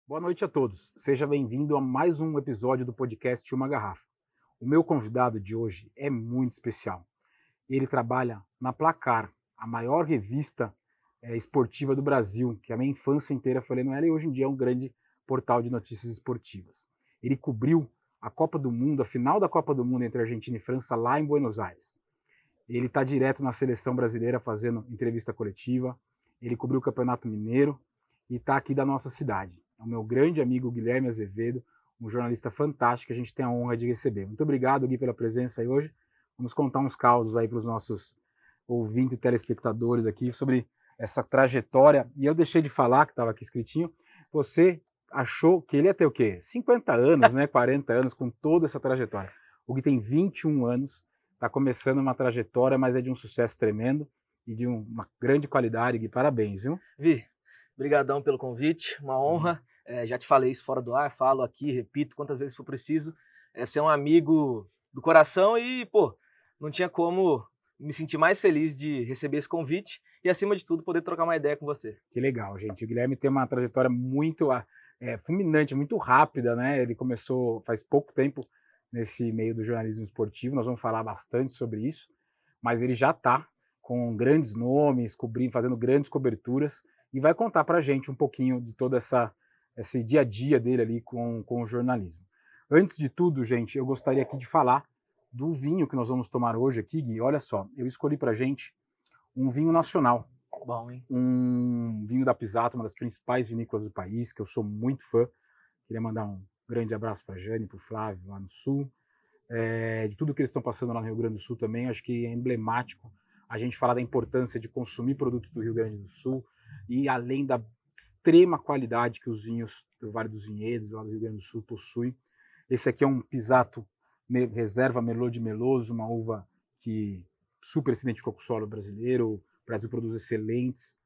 Boa noite a todos. Seja bem-vindo a mais um episódio do podcast Uma Garrafa. O meu convidado de hoje é muito especial. Ele trabalha na Placar, a maior revista esportiva do Brasil, que a minha infância inteira foi lendo ela e hoje em dia é um grande portal de notícias esportivas. Ele cobriu a Copa do Mundo, a final da Copa do Mundo entre Argentina e França lá em Buenos Aires. Ele está direto na seleção brasileira fazendo entrevista coletiva, ele cobriu o Campeonato Mineiro e está aqui da nossa cidade. É o meu grande amigo Guilherme Azevedo, um jornalista fantástico que a gente tem a honra de receber. Muito obrigado, Gui, pela presença aí hoje. Vamos contar uns causos aí para os nossos ouvintes e telespectadores aqui sobre essa trajetória. E eu deixei de falar, que estava aqui escritinho, você achou que ele ia ter o quê? 50 anos, né? 40 anos, com toda essa trajetória. O Gui tem 21 anos, está começando uma trajetória, mas é de um sucesso tremendo e de uma grande qualidade, Gui. Parabéns, viu? Vi, brigadão pelo convite, uma honra. Já te falei isso fora do ar, falo aqui, repito quantas vezes for preciso. Você é um amigo do coração e, pô, não tinha como me sentir mais feliz de receber esse convite e, acima de tudo, poder trocar uma ideia com você. Que legal, gente. O Guilherme tem uma trajetória muito fulminante, muito rápida, né? Ele começou faz pouco tempo nesse meio do jornalismo esportivo, nós vamos falar bastante sobre isso, mas ele já está com grandes nomes, fazendo grandes coberturas e vai contar para a gente um pouquinho de todo esse dia a dia dele ali com o jornalismo. Antes de tudo, gente, eu gostaria aqui de falar do vinho que nós vamos tomar hoje aqui, Gui. Olha só, eu escolhi para a gente um vinho nacional. Bom, hein? Um vinho da Pisato, uma das principais vinícolas do país, que eu sou muito fã. Queria mandar um grande abraço para a Jane, para o Flávio, lá no Sul. De tudo que eles estão passando lá no Rio Grande do Sul também, acho que é emblemático a gente falar da importância de consumir produtos do Rio Grande do Sul e além da extrema qualidade que os vinhos do Vale dos Vinhedos, lá do Rio Grande do Sul, possuem. Esse aqui é um Pisato Reserva Merlot de Meloso, uma uva que super se identificou com o solo brasileiro. O Brasil produz excelentes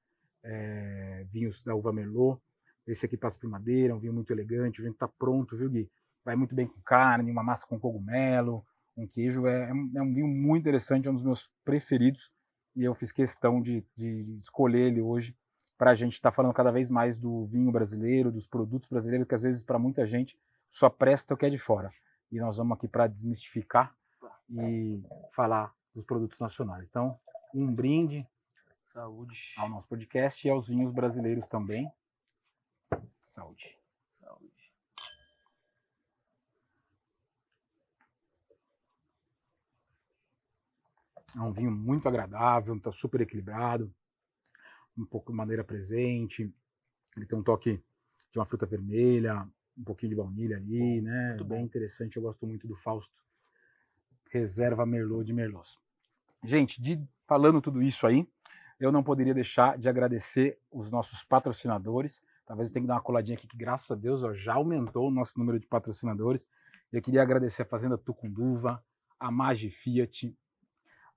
vinhos da uva Merlot. Esse aqui passa por madeira, um vinho muito elegante, o vinho está pronto, viu, Gui? Vai muito bem com carne, uma massa com cogumelo, um queijo. É um vinho muito interessante, é um dos meus preferidos. E eu fiz questão de escolher ele hoje para a gente estar falando cada vez mais do vinho brasileiro, dos produtos brasileiros, que às vezes para muita gente só presta o que é de fora. E nós vamos aqui para desmistificar e falar dos produtos nacionais. Então, um brinde Saúde. ao nosso podcast e aos vinhos brasileiros também. Saúde. Saúde. É um vinho muito agradável, está super equilibrado, um pouco de madeira presente, ele tem um toque de uma fruta vermelha, um pouquinho de baunilha ali, né? Muito bem bom. interessante, eu gosto muito do Fausto Reserva Merlot de Merlot. Gente, falando tudo isso aí, eu não poderia deixar de agradecer os nossos patrocinadores. Talvez eu tenha que dar uma coladinha aqui, que graças a Deus já aumentou o nosso número de patrocinadores. Eu queria agradecer a Fazenda Tucunduva, a Magi Fiat,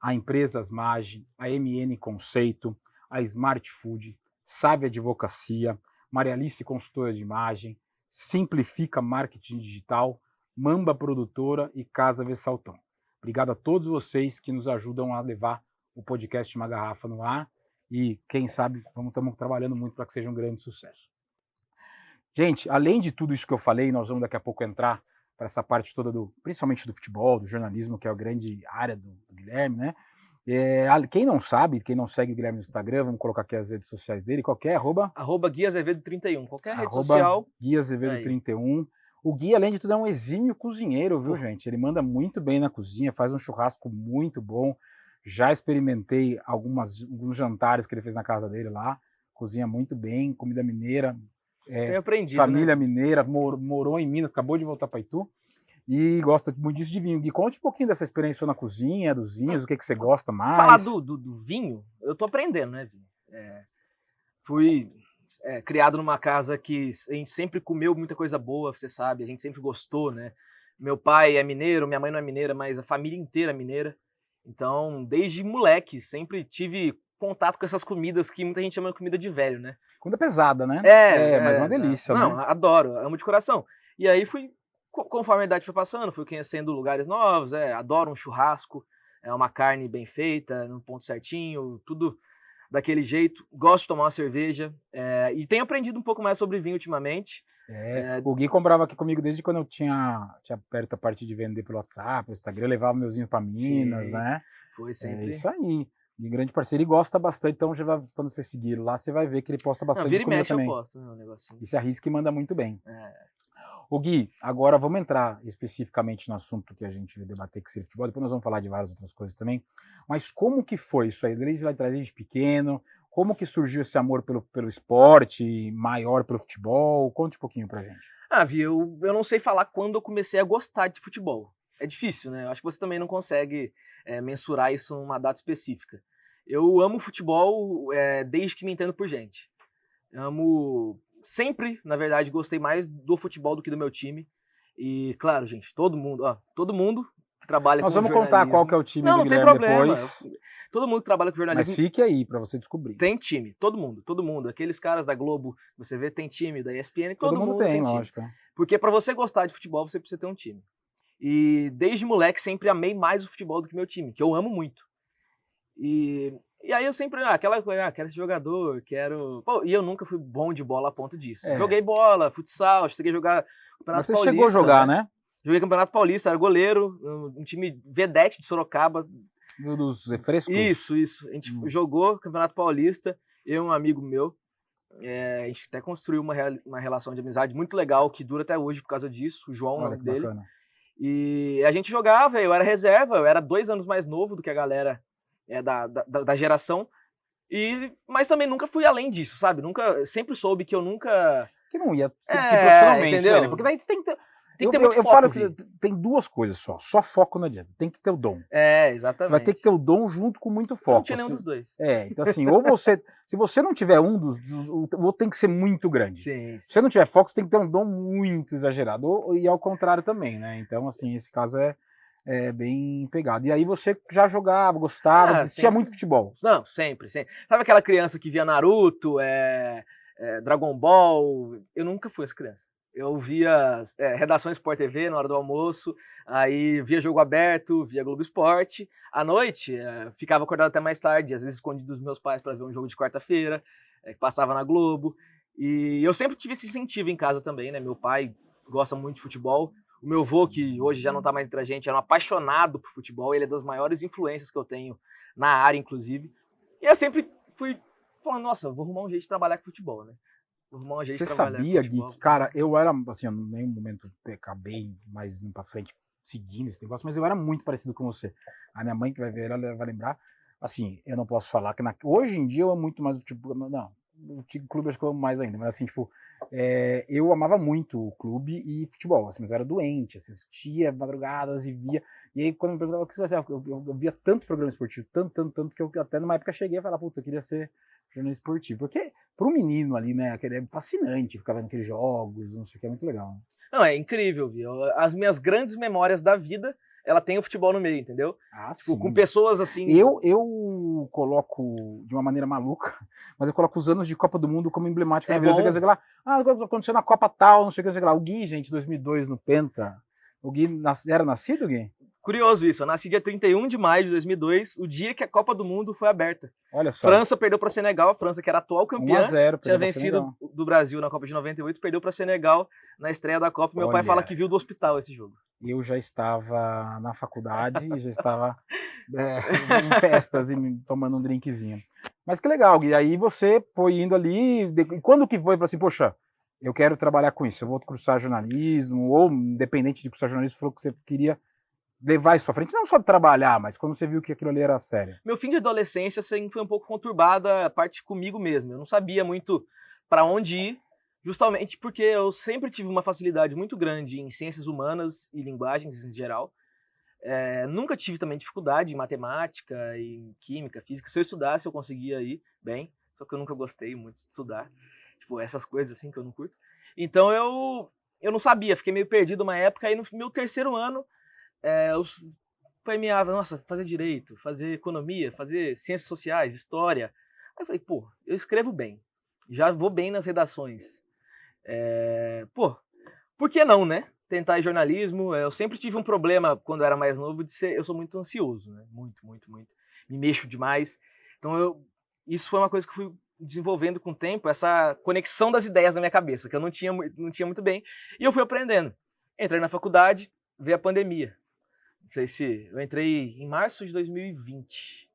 a Empresas Magi, a MN Conceito, a Smart Food, Sábia Advocacia, Maria Alice Consultora de Imagem, Simplifica Marketing Digital, Mamba Produtora e Casa Vessaltão. Obrigado a todos vocês que nos ajudam a levar o podcast Uma Garrafa no ar e, quem sabe, estamos trabalhando muito para que seja um grande sucesso. Gente, além de tudo isso que eu falei, nós vamos daqui a pouco entrar para essa parte toda, principalmente do futebol, do jornalismo, que é a grande área do Guilherme, né? Quem não sabe, quem não segue o Guilherme no Instagram, vamos colocar aqui as redes sociais dele, qualquer @ Gui Azevedo 31, qualquer rede social. Gui Azevedo 31. O Gui, além de tudo, é um exímio cozinheiro, viu, gente? Ele manda muito bem na cozinha, faz um churrasco muito bom. Já experimentei alguns jantares que ele fez na casa dele lá. Cozinha muito bem, comida mineira. Tenho aprendido, família né? mineira, morou em Minas, acabou de voltar para Itu. E gosta muito disso de vinho. Gui, conte um pouquinho dessa experiência na cozinha, dos vinhos, o que você gosta mais. Falar do vinho, eu tô aprendendo, né, Vinho? Fui criado numa casa que a gente sempre comeu muita coisa boa, você sabe, a gente sempre gostou, né? Meu pai é mineiro, minha mãe não é mineira, mas a família inteira é mineira. Então, desde moleque, sempre tive contato com essas comidas que muita gente chama de comida de velho, né? Comida pesada, né? Mas é uma delícia, não, né? Adoro, amo de coração. E aí conforme a idade foi passando, fui conhecendo lugares novos, adoro um churrasco, uma carne bem feita, no ponto certinho, tudo daquele jeito, gosto de tomar uma cerveja, e tenho aprendido um pouco mais sobre vinho ultimamente. O Gui comprava aqui comigo desde quando eu tinha perto a parte de vender pelo WhatsApp, pelo Instagram, eu levava meus vinhos para Minas, Sim, né? Foi sempre. É isso aí. E grande parceiro, e gosta bastante, então já vai, quando você seguir lá, você vai ver que ele posta bastante Vira e comida mexe também. eu posto, né, um negocinho. E se arrisca e manda muito bem. O Gui, agora vamos entrar especificamente no assunto que a gente vai debater, que seria futebol, depois nós vamos falar de várias outras coisas também, mas como que foi isso aí, desde lá de trás, desde pequeno, como que surgiu esse amor pelo esporte, maior pelo futebol? Conte um pouquinho pra gente. Vi, eu não sei falar quando eu comecei a gostar de futebol. É difícil, né? Eu acho que você também não consegue mensurar isso numa data específica. Eu amo futebol desde que me entendo por gente. Sempre, na verdade, gostei mais do futebol do que do meu time. E, claro, gente, todo mundo que trabalha com jornalismo... Nós vamos contar qual que é o time do Guilherme tem problema. Depois. Todo mundo que trabalha com jornalismo... Mas fique aí pra você descobrir. Tem time, todo mundo. Aqueles caras da Globo, você vê, tem time, da ESPN, todo mundo tem time. Lógico. Porque pra você gostar de futebol, você precisa ter um time. E desde moleque sempre amei mais o futebol do que meu time, que eu amo muito. E aí eu sempre, aquela coisa, quero ser jogador, quero... Pô, e eu nunca fui bom de bola a ponto disso. Joguei bola, futsal, cheguei a jogar Campeonato Paulista. Mas você chegou a jogar, né? Joguei Campeonato Paulista, era goleiro, um time vedete de Sorocaba. Dos refrescos? Isso. A gente jogou Campeonato Paulista, eu e um amigo meu. A gente até construiu uma relação de amizade muito legal, que dura até hoje por causa disso, o João, o nome dele. Bacana. E a gente jogava, eu era reserva, eu era 2 anos mais novo do que a galera da geração, mas também nunca fui além disso, sabe? Sempre soube que eu nunca... Que não ia seguir profissionalmente, entendeu? Né? Porque daí tem que ter... Tem que ter muito foco, falo que tem 2 coisas só foco não adianta, tem que ter o dom. Exatamente. Você vai ter que ter o dom junto com muito foco. Eu não tinha nenhum dos dois. Então assim, ou você, se você não tiver um dos, o outro tem que ser muito grande. Sim. Se você não tiver foco, você tem que ter um dom muito exagerado, e ao contrário também, né? Então assim, esse caso é bem pegado. E aí você já jogava, gostava, assistia muito futebol? Não, sempre. Sabe aquela criança que via Naruto, Dragon Ball? Eu nunca fui essa criança. Eu via redação Sport TV na hora do almoço, aí via jogo aberto, via Globo Esporte. À noite, ficava acordado até mais tarde, às vezes escondido dos meus pais para ver um jogo de quarta-feira, que passava na Globo. E eu sempre tive esse incentivo em casa também, né? Meu pai gosta muito de futebol. O meu avô, que hoje já não está mais entre a gente, era um apaixonado por futebol. Ele é das maiores influências que eu tenho na área, inclusive. E eu sempre fui falando, nossa, eu vou arrumar um jeito de trabalhar com futebol, né? Você sabia, Gui, que, cara, eu era, assim, eu em nenhum momento acabei mais indo pra frente seguindo esse negócio, mas eu era muito parecido com você. A minha mãe, que vai ver, ela vai lembrar, assim, eu não posso falar que hoje em dia eu amo muito mais o tipo, não, o clube acho que eu amo mais ainda, mas assim, tipo, eu amava muito o clube e futebol, assim, mas eu era doente, assistia madrugadas e via, e aí quando me perguntava o que você vai ser, eu via tanto programa esportivo, tanto, que eu até numa época cheguei a falar, puta, eu queria ser jornalista esportivo, porque para um menino ali, né, é fascinante ficar vendo aqueles jogos, não sei o que, é muito legal. Né? Não, é incrível, viu? As minhas grandes memórias da vida, ela tem o futebol no meio, entendeu? Sim. Com pessoas assim... Eu coloco, de uma maneira maluca, mas eu coloco os anos de Copa do Mundo como emblemático. Aconteceu na Copa tal, não sei o que lá. O Gui, gente, 2002 no Penta. O Gui era nascido, Gui? Curioso isso, eu nasci dia 31 de maio de 2002, o dia que a Copa do Mundo foi aberta. Olha só. França perdeu para Senegal, a França que era atual campeã, 1-0, tinha vencido do Brasil na Copa de 98, perdeu para Senegal na estreia da Copa. Meu pai fala que viu do hospital esse jogo. Eu já estava na faculdade, já estava em festas e tomando um drinkzinho. Mas que legal, Gui, aí você foi indo ali, e quando que foi, falou assim, poxa, eu quero trabalhar com isso, eu vou cursar jornalismo, ou independente de cursar jornalismo, falou que você queria levar isso pra frente, não só de trabalhar, mas quando você viu que aquilo ali era sério. Meu fim de adolescência assim, foi um pouco conturbada, a parte comigo mesmo. Eu não sabia muito para onde ir, justamente porque eu sempre tive uma facilidade muito grande em ciências humanas e linguagens em geral. Nunca tive também dificuldade em matemática, em química, física. Se eu estudasse, eu conseguia ir bem, só que eu nunca gostei muito de estudar. Tipo, essas coisas assim que eu não curto. Então eu não sabia, fiquei meio perdido uma época, aí no meu 3º ano, eu premiava, nossa, fazer direito, fazer economia, fazer ciências sociais, história. Aí eu falei, pô, eu escrevo bem, já vou bem nas redações. Por que não, né? Tentar jornalismo. Eu sempre tive um problema quando eu era mais novo eu sou muito ansioso, né? Muito. Me mexo demais. Então isso foi uma coisa que eu fui desenvolvendo com o tempo, essa conexão das ideias na minha cabeça, que eu não tinha muito bem, e eu fui aprendendo. Entrei na faculdade, veio a pandemia. Não sei se... Eu entrei em março de 2020.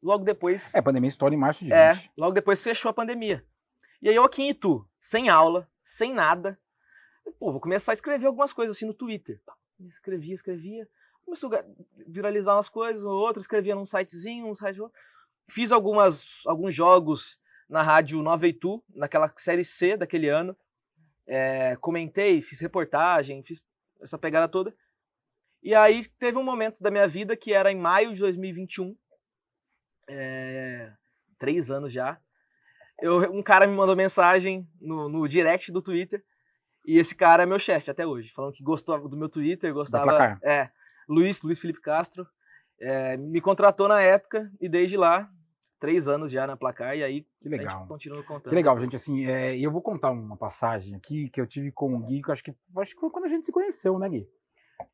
Logo depois... A pandemia estoura em março de 20. Logo depois fechou a pandemia. E aí eu aqui em Itu, sem aula, sem nada, pô, vou começar a escrever algumas coisas assim no Twitter. Escrevia. Começou a viralizar umas coisas, ou outras, escrevia num sitezinho, Fiz alguns jogos na rádio Nova Itu, naquela série C daquele ano. Comentei, fiz reportagem, fiz essa pegada toda. E aí teve um momento da minha vida que era em maio de 2021, 3 anos já. Um cara me mandou mensagem no direct do Twitter, e esse cara é meu chefe até hoje, falando que gostou do meu Twitter, gostava... Luiz Felipe Castro, me contratou na época, e desde lá, 3 anos já na Placar, e aí que legal. A gente continua contando. Que legal, gente, assim, eu vou contar uma passagem aqui que eu tive com o Gui, que eu acho que foi quando a gente se conheceu, né, Gui?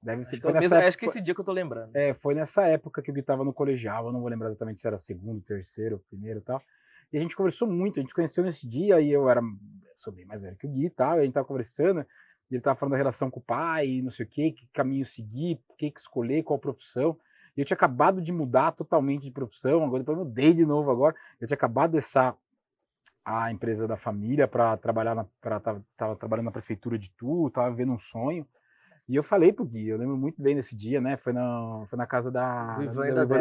Deve ser. Acho que esse dia que eu tô lembrando. Foi nessa época que o Gui tava no colegial, eu não vou lembrar exatamente se era segundo, terceiro, primeiro e tal. E a gente conversou muito, a gente conheceu nesse dia, e sou bem mais velho que o Gui e tal, e a gente tava conversando, e ele tava falando da relação com o pai, não sei o que caminho seguir, o que escolher, qual profissão. E eu tinha acabado de mudar totalmente de profissão, agora depois eu mudei de novo agora. Eu tinha acabado de deixar a empresa da família para trabalhar, tava trabalhando na prefeitura de Itu, tava vivendo um sonho. E eu falei pro Gui, eu lembro muito bem desse dia, né? Foi na casa da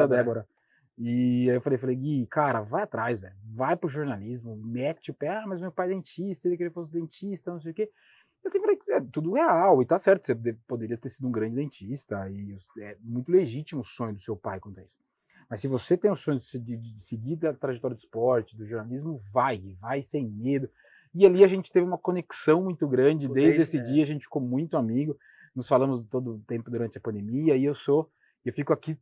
Débora. E aí eu falei, Gui, cara, vai atrás, velho. Vai pro jornalismo, mete o pé, mas meu pai é dentista, ele queria que fosse dentista, não sei o quê. Eu assim, falei, tudo real, e tá certo, você poderia ter sido um grande dentista, e é muito legítimo o sonho do seu pai quanto a isso. Mas se você tem o sonho de seguir a trajetória do esporte, do jornalismo, vai sem medo. E ali a gente teve uma conexão muito grande, desde esse dia a gente ficou muito amigo, nos falamos todo o tempo durante a pandemia, e eu fico aqui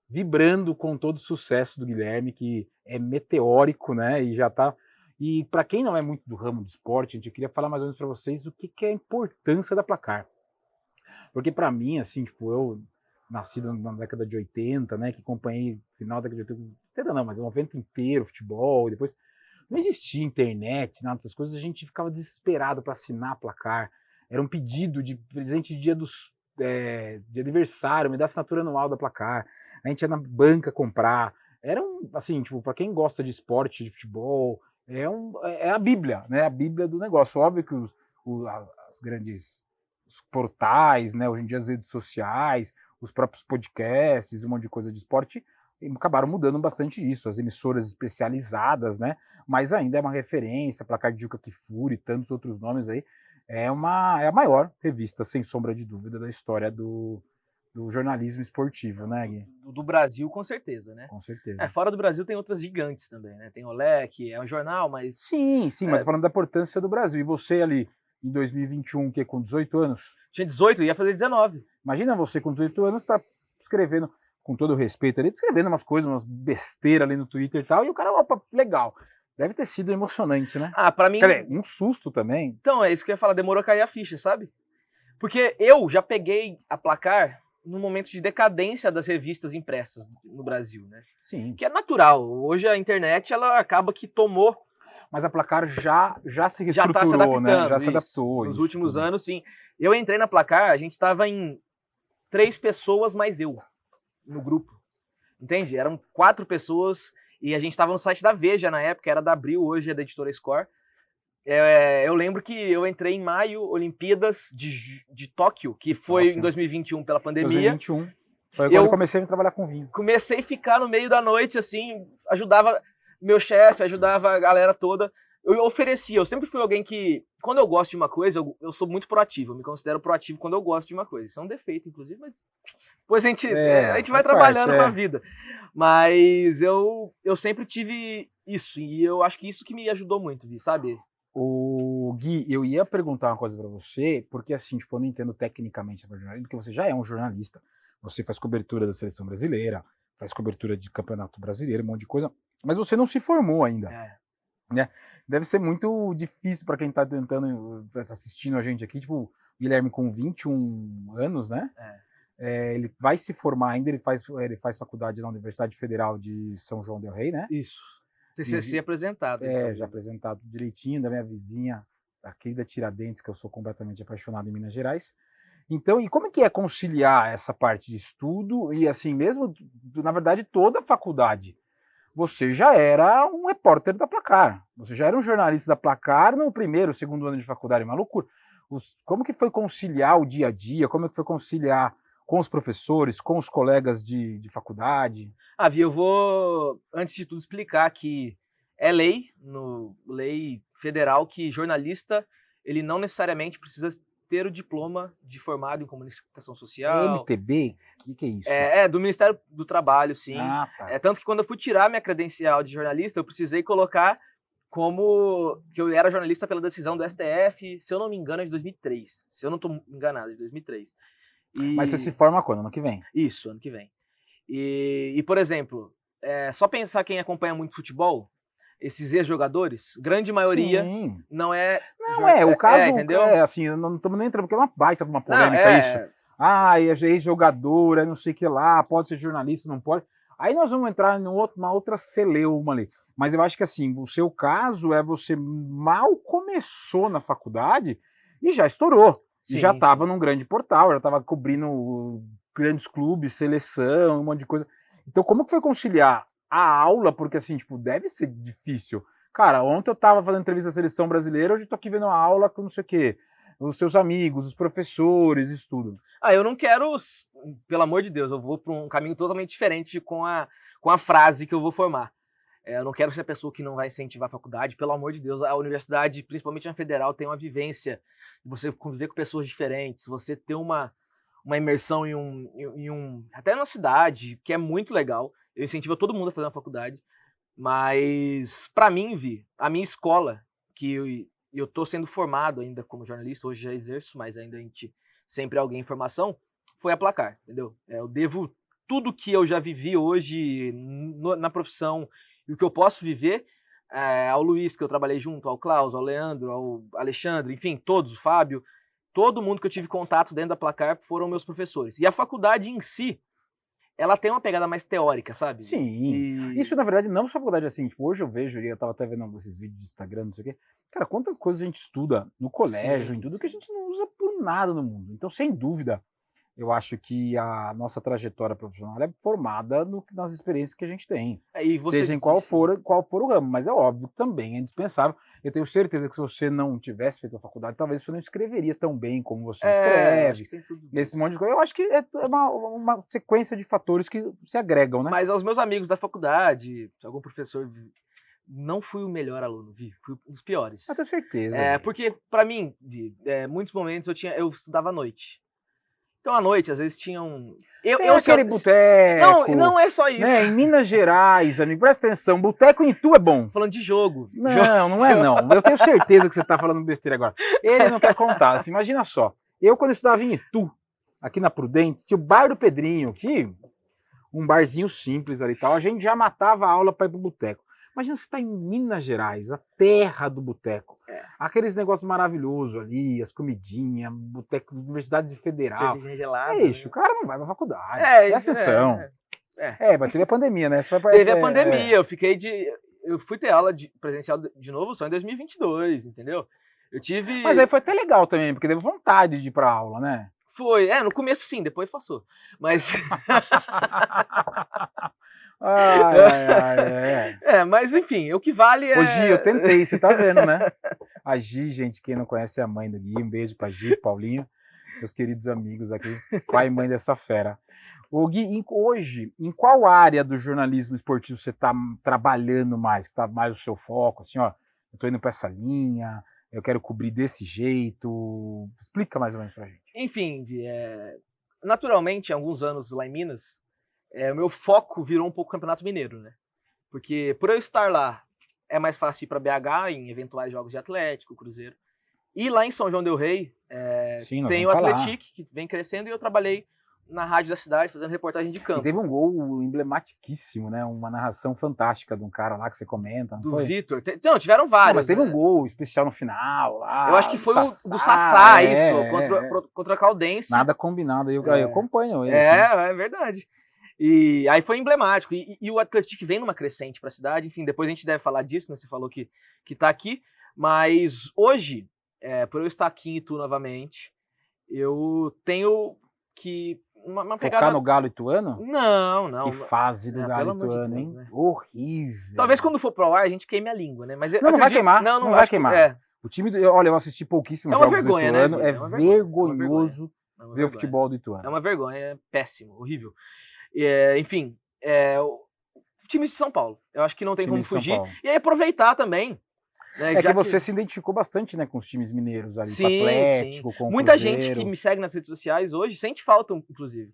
vibrando com todo o sucesso do Guilherme, que é meteórico, né, e já tá... E para quem não é muito do ramo do esporte, eu queria falar mais ou menos para vocês o que é a importância da Placar. Porque para mim, assim, tipo, eu nascido na década de 80, né, que acompanhei final da década de 80 não, mas 90 inteiro, futebol, e depois não existia internet, nada dessas coisas, a gente ficava desesperado para assinar a Placar. Era um pedido de presente de dia de aniversário, me dá assinatura anual da Placar. A gente ia na banca comprar. Era assim, tipo, para quem gosta de esporte, de futebol, é a Bíblia, né? A Bíblia do negócio. Óbvio que as grandes portais, né? Hoje em dia as redes sociais, os próprios podcasts, um monte de coisa de esporte, acabaram mudando bastante isso. As emissoras especializadas, né? Mas ainda é uma referência, Placar de Juca Kfouri e tantos outros nomes aí. É a maior revista, sem sombra de dúvida, da história do jornalismo esportivo, né, Gui? Do Brasil, com certeza, né? Com certeza. Fora do Brasil tem outras gigantes também, né? Tem Olé, que é um jornal, mas... Sim, mas falando da importância do Brasil. E você ali, em 2021, que com 18 anos? Tinha 18, ia fazer 19. Imagina você com 18 anos, tá escrevendo, com todo o respeito ali, escrevendo umas coisas, umas besteiras ali no Twitter e tal, e o cara, opa, legal. Deve ter sido emocionante, né? Pra mim... Quer dizer, um susto também. Então, é isso que eu ia falar, demorou a cair a ficha, sabe? Porque eu já peguei a Placar no momento de decadência das revistas impressas no Brasil, né? Sim. Que é natural. Hoje a internet, ela acaba que tomou... Mas a Placar já se reestruturou, né? Já se adaptou. Nos últimos anos, sim. Eu entrei na Placar, a gente estava em 3 pessoas mais eu no grupo. Entende? Eram 4 pessoas e a gente estava no site da Veja na época, era da Abril, hoje é da Editora Score. Eu lembro que eu entrei em maio, Olimpíadas de Tóquio, que foi em 2021 pela pandemia. 2021. Foi quando eu comecei a trabalhar com vinho. Comecei a ficar no meio da noite, assim, ajudava meu chefe, ajudava a galera toda. Eu oferecia, eu sempre fui alguém que, quando eu gosto de uma coisa, eu sou muito proativo, eu me considero proativo quando eu gosto de uma coisa. Isso é um defeito, inclusive, mas depois a gente vai trabalhando com a vida. Mas eu sempre tive isso, e eu acho que isso que me ajudou muito, sabe? O Gui, eu ia perguntar uma coisa para você, porque assim, tipo, eu não entendo tecnicamente sobre jornalismo, porque você já é um jornalista, você faz cobertura da seleção brasileira, faz cobertura de campeonato brasileiro, um monte de coisa, mas você não se formou ainda, né? Deve ser muito difícil para quem tá tentando, assistindo a gente aqui, tipo, o Guilherme com 21 anos, né? Ele vai se formar ainda, ele faz faculdade na Universidade Federal de São João del Rei, né? Isso. TCC apresentado. Já apresentado direitinho, da minha vizinha, a querida Tiradentes, que eu sou completamente apaixonado em Minas Gerais. Então, e como é que é conciliar essa parte de estudo e assim mesmo, na verdade, toda a faculdade? Você já era um repórter da Placar, você já era um jornalista da Placar no primeiro, segundo ano de faculdade, uma loucura. Como que foi conciliar o dia a dia? Como é que foi conciliar com os professores, com os colegas de faculdade? Vi, eu vou, antes de tudo, explicar que é lei federal, que jornalista, ele não necessariamente precisa ter o diploma de formado em comunicação social. MTB? O que é isso? Do Ministério do Trabalho, sim. Tá. Tanto que quando eu fui tirar minha credencial de jornalista, eu precisei colocar como que eu era jornalista pela decisão do STF, se eu não me engano, é de 2003. Se eu não estou enganado, é de 2003. Mas você se forma quando? Ano que vem? Isso, ano que vem. E por exemplo, só pensar quem acompanha muito futebol, esses ex-jogadores, grande maioria não é... o caso entendeu? Assim, não estamos nem entrando, porque é uma baita de uma polêmica isso. É ex-jogador, não sei o que lá, pode ser jornalista, não pode. Aí nós vamos entrar em uma outra celeuma ali. Mas eu acho que assim, o seu caso você mal começou na faculdade e já estourou. Sim, e já estava num grande portal, já estava cobrindo grandes clubes, seleção, um monte de coisa. Então como que foi conciliar a aula? Porque assim, tipo, deve ser difícil. Cara, ontem eu estava fazendo entrevista da seleção brasileira, hoje eu tô aqui vendo uma aula com não sei o quê. Os seus amigos, os professores, isso tudo. Eu não quero, pelo amor de Deus, eu vou para um caminho totalmente diferente com a frase que eu vou formar. Eu não quero ser a pessoa que não vai incentivar a faculdade, pelo amor de Deus. A universidade, principalmente na federal, tem uma vivência de você conviver com pessoas diferentes, você ter uma imersão até na cidade, que é muito legal. Eu incentivo todo mundo a fazer uma faculdade, mas para mim, a minha escola, que eu tô sendo formado ainda como jornalista, hoje já exerço, mas ainda a gente sempre é alguém em formação, foi a Placar, entendeu? Eu devo tudo que eu já vivi hoje na profissão e o que eu posso viver ao Luiz, que eu trabalhei junto, ao Klaus, ao Leandro, ao Alexandre, enfim, todos, o Fábio, todo mundo que eu tive contato dentro da Placar foram meus professores. E a faculdade em si, ela tem uma pegada mais teórica, sabe? Sim. Isso, na verdade, não só a faculdade assim. Tipo, hoje eu vejo, eu tava até vendo esses vídeos de Instagram, não sei o quê. Cara, quantas coisas a gente estuda no colégio, em tudo, que a gente não usa por nada no mundo. Então, sem dúvida, eu acho que a nossa trajetória profissional é formada nas experiências que a gente tem. Seja em qual for o ramo. Mas é óbvio que também é indispensável. Eu tenho certeza que se você não tivesse feito a faculdade, talvez você não escreveria tão bem como você escreve. Esse monte de coisa. Eu acho que é uma sequência de fatores que se agregam, né? Mas aos meus amigos da faculdade, algum professor... Não fui o melhor aluno, fui um dos piores. Eu tenho certeza. Porque, pra mim, muitos momentos eu estudava à noite. Então, à noite, às vezes tinham... aquele boteco. Não é só isso. Né? Em Minas Gerais, amigo, presta atenção, boteco em Itu é bom. Falando de jogo. Não é não. Eu tenho certeza que você tá falando besteira agora. Ele não quer contar. Assim, imagina só. Eu, quando estudava em Itu, aqui na Prudente, tinha o Bar do Pedrinho, que um barzinho simples ali e tal, a gente já matava a aula para ir pro boteco. Imagina você tá em Minas Gerais, a terra do boteco. Aqueles negócios maravilhosos ali, as comidinhas, boteco, Universidade Federal. Cervejinha gelada. O cara não vai pra faculdade. É exceção. Mas teve a pandemia, né? Teve a pandemia, eu fui ter aula presencial de novo só em 2022, entendeu? Mas aí foi até legal também, porque teve vontade de ir pra aula, né? Foi, no começo sim, depois passou. Mas... mas enfim, o que vale é... Ô Gi, eu tentei, você tá vendo, né? A Gi, gente, quem não conhece é a mãe do Gui, um beijo pra Gi, Paulinho, meus queridos amigos aqui, pai e mãe dessa fera. Ô Gui, hoje, em qual área do jornalismo esportivo você tá trabalhando mais, que tá mais o seu foco, assim, ó, eu tô indo pra essa linha, eu quero cobrir desse jeito, explica mais ou menos pra gente. Enfim, naturalmente, há alguns anos lá em Minas, o meu foco virou um pouco o Campeonato Mineiro, né? Porque por eu estar lá, é mais fácil ir para BH em eventuais jogos de Atlético, Cruzeiro. E lá em São João del Rei, tem o Atlético, que vem crescendo, e eu trabalhei na rádio da cidade, fazendo reportagem de campo. E teve um gol emblematiquíssimo, né? Uma narração fantástica de um cara lá que você comenta, não do foi? Vitor. Não, tiveram vários. Mas teve um gol especial no final lá. Eu acho que foi o do Sassá, contra a Caldense. Nada combinado, eu acompanho ele. É verdade. E aí foi emblemático. E o Atlético vem numa crescente para a cidade. Enfim, depois a gente deve falar disso, né? Você falou que tá aqui. Mas hoje, por eu estar aqui em Itu novamente, eu tenho que... Uma pegada... Focar no Galo Ituano? Não. Que fase do Galo Ituano, hein? Né? Horrível. Talvez quando for pro ar a gente queime a língua, né? Mas não vai queimar. Não vai queimar. O time olha, eu assisti pouquíssimos jogos do Ituano. Né, é vergonhoso ver o futebol do Ituano. É uma vergonha, é péssimo, horrível. Enfim, o time de São Paulo. Eu acho que não tem como fugir. E aí aproveitar também. Né, que você se identificou bastante, né, com os times mineiros ali, com o Atlético, com o Muita gente que me segue nas redes sociais hoje sente falta, inclusive.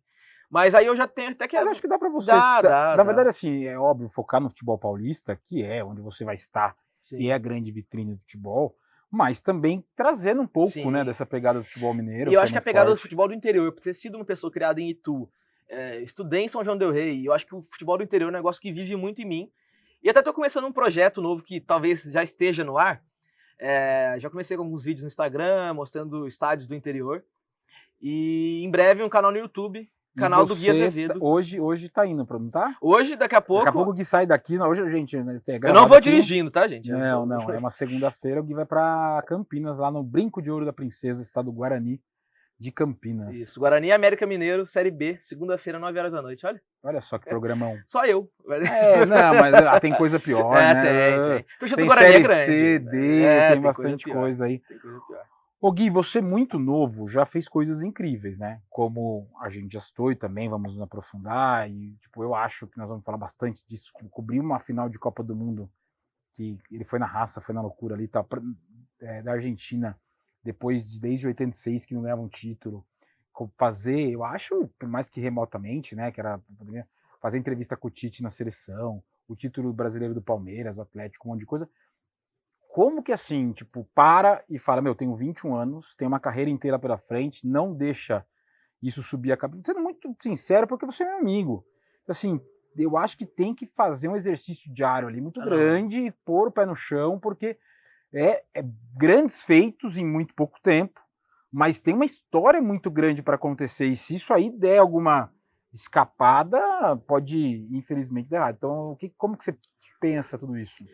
Mas aí eu já tenho até que... Mas acho que dá pra você. Na verdade, assim, é óbvio, focar no futebol paulista, que é onde você vai estar, e é a grande vitrine do futebol, mas também trazendo um pouco, né, dessa pegada do futebol mineiro. E eu acho que a pegada do futebol do interior, por ter sido uma pessoa criada em Itu, estudei em São João del Rei, e eu acho que o futebol do interior é um negócio que vive muito em mim. E até tô começando um projeto novo que talvez já esteja no ar. Já comecei com alguns vídeos no Instagram, mostrando estádios do interior. E em breve um canal no YouTube, canal do Gui Azevedo. Hoje tá indo, não tá? Hoje, daqui a pouco... Daqui a pouco o Gui sai daqui. Hoje, gente, eu não vou dirigindo, tá, gente? Não. É uma segunda-feira, o Gui vai pra Campinas, lá no Brinco de Ouro da Princesa, estado do Guarani de Campinas. Isso, Guarani e América Mineiro, Série B, segunda-feira, 9 horas da noite, olha. Olha só que programão. Só eu. Não, mas tem coisa pior, né? Tem Série é grande, C, D, tem bastante coisa aí. Tem coisa pior. Ô Gui, você muito novo já fez coisas incríveis, né? Como a gente já citou e também vamos nos aprofundar e, tipo, eu acho que nós vamos falar bastante disso, cobrir uma final de Copa do Mundo, que ele foi na raça, foi na loucura ali, tá, da Argentina, desde 86 que não ganhava um título, fazer, eu acho, por mais que remotamente, né, que era fazer entrevista com o Tite na seleção, o título brasileiro do Palmeiras, Atlético, um monte de coisa. Como que assim, tipo, para e fala, tenho 21 anos, tenho uma carreira inteira pela frente, não deixa isso subir a cabeça, sendo muito sincero, porque você é meu amigo. Assim, eu acho que tem que fazer um exercício diário ali muito grande e pôr o pé no chão, porque é grandes feitos em muito pouco tempo, mas tem uma história muito grande para acontecer, e se isso aí der alguma escapada, pode, infelizmente, dar errado. Então, como que você pensa tudo isso?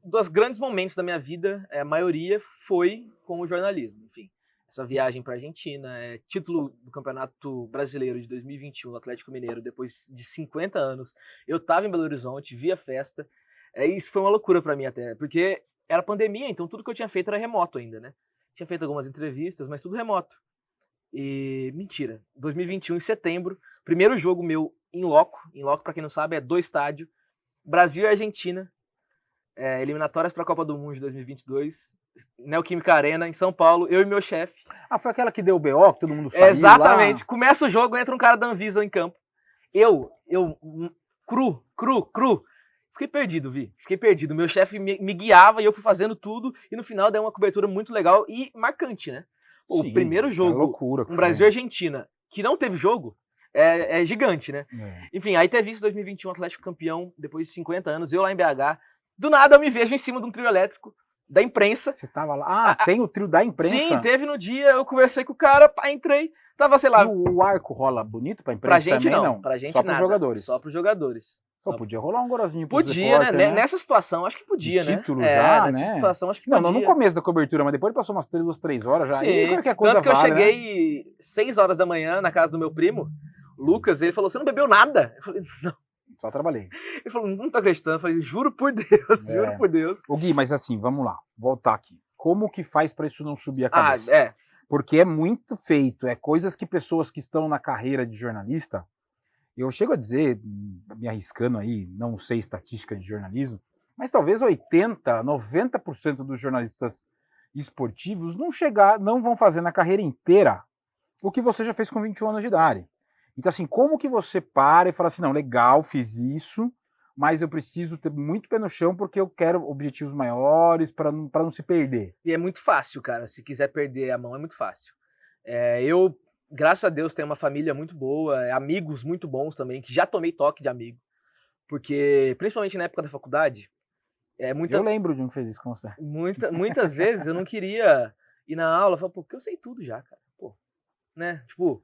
Dos grandes momentos da minha vida, a maioria foi com o jornalismo. Enfim, essa viagem para a Argentina, título do Campeonato Brasileiro de 2021 do Atlético Mineiro, depois de 50 anos. Eu estava em Belo Horizonte, vi a festa. Isso foi uma loucura para mim até, porque era pandemia, então tudo que eu tinha feito era remoto ainda, né? Tinha feito algumas entrevistas, mas tudo remoto. E mentira, 2021 em setembro, primeiro jogo meu em loco para quem não sabe é do estádio, Brasil e Argentina. Eliminatórias para a Copa do Mundo de 2022, Neoquímica Arena, em São Paulo, eu e meu chefe. Foi aquela que deu o BO, que todo mundo saiu Exatamente. Lá. Começa o jogo, entra um cara da Anvisa em campo. Eu cru. Fiquei perdido, Vi. Fiquei perdido. Meu chefe me guiava e eu fui fazendo tudo, e no final deu uma cobertura muito legal e marcante, né? Sim, o primeiro jogo, loucura, Brasil e Argentina, que não teve jogo, é gigante, né? Enfim, aí teve isso 2021, Atlético campeão, depois de 50 anos, eu lá em BH. Do nada eu me vejo em cima de um trio elétrico da imprensa. Você tava lá? Tem o trio da imprensa? Sim, teve no dia, eu conversei com o cara, entrei, tava, sei lá... E o arco rola bonito pra imprensa? Pra gente também, não, pra gente só nada. Só pros jogadores? Só pros jogadores. Podia rolar um gorozinho pros Podia, repórter, né? Nessa situação, acho que podia, né? Título já, nessa né? situação, acho que podia. Não, no começo da cobertura, mas depois passou umas 3 horas já. Sim, aí qualquer coisa tanto que vale, eu cheguei 6 horas da manhã na casa do meu primo, Lucas, ele falou, você não bebeu nada? Eu falei, não. Só trabalhei. Ele falou, não tô acreditando. Eu falei, juro por Deus, juro por Deus. Ô Gui, mas assim, vamos lá, voltar aqui. Como que faz pra isso não subir a cabeça? Porque é muito feito, coisas que pessoas que estão na carreira de jornalista, eu chego a dizer, me arriscando aí, não sei estatística de jornalismo, mas talvez 80%, 90% dos jornalistas esportivos não vão fazer na carreira inteira o que você já fez com 21 anos de idade. Então, assim, como que você para e fala assim, não, legal, fiz isso, mas eu preciso ter muito pé no chão porque eu quero objetivos maiores para não se perder. E é muito fácil, cara, se quiser perder a mão é muito fácil. Eu, graças a Deus, tenho uma família muito boa, amigos muito bons também, que já tomei toque de amigo, porque, principalmente na época da faculdade, Eu lembro de um que fez isso com você. Muitas vezes eu não queria ir na aula, eu falava, porque eu sei tudo já, cara, né, tipo...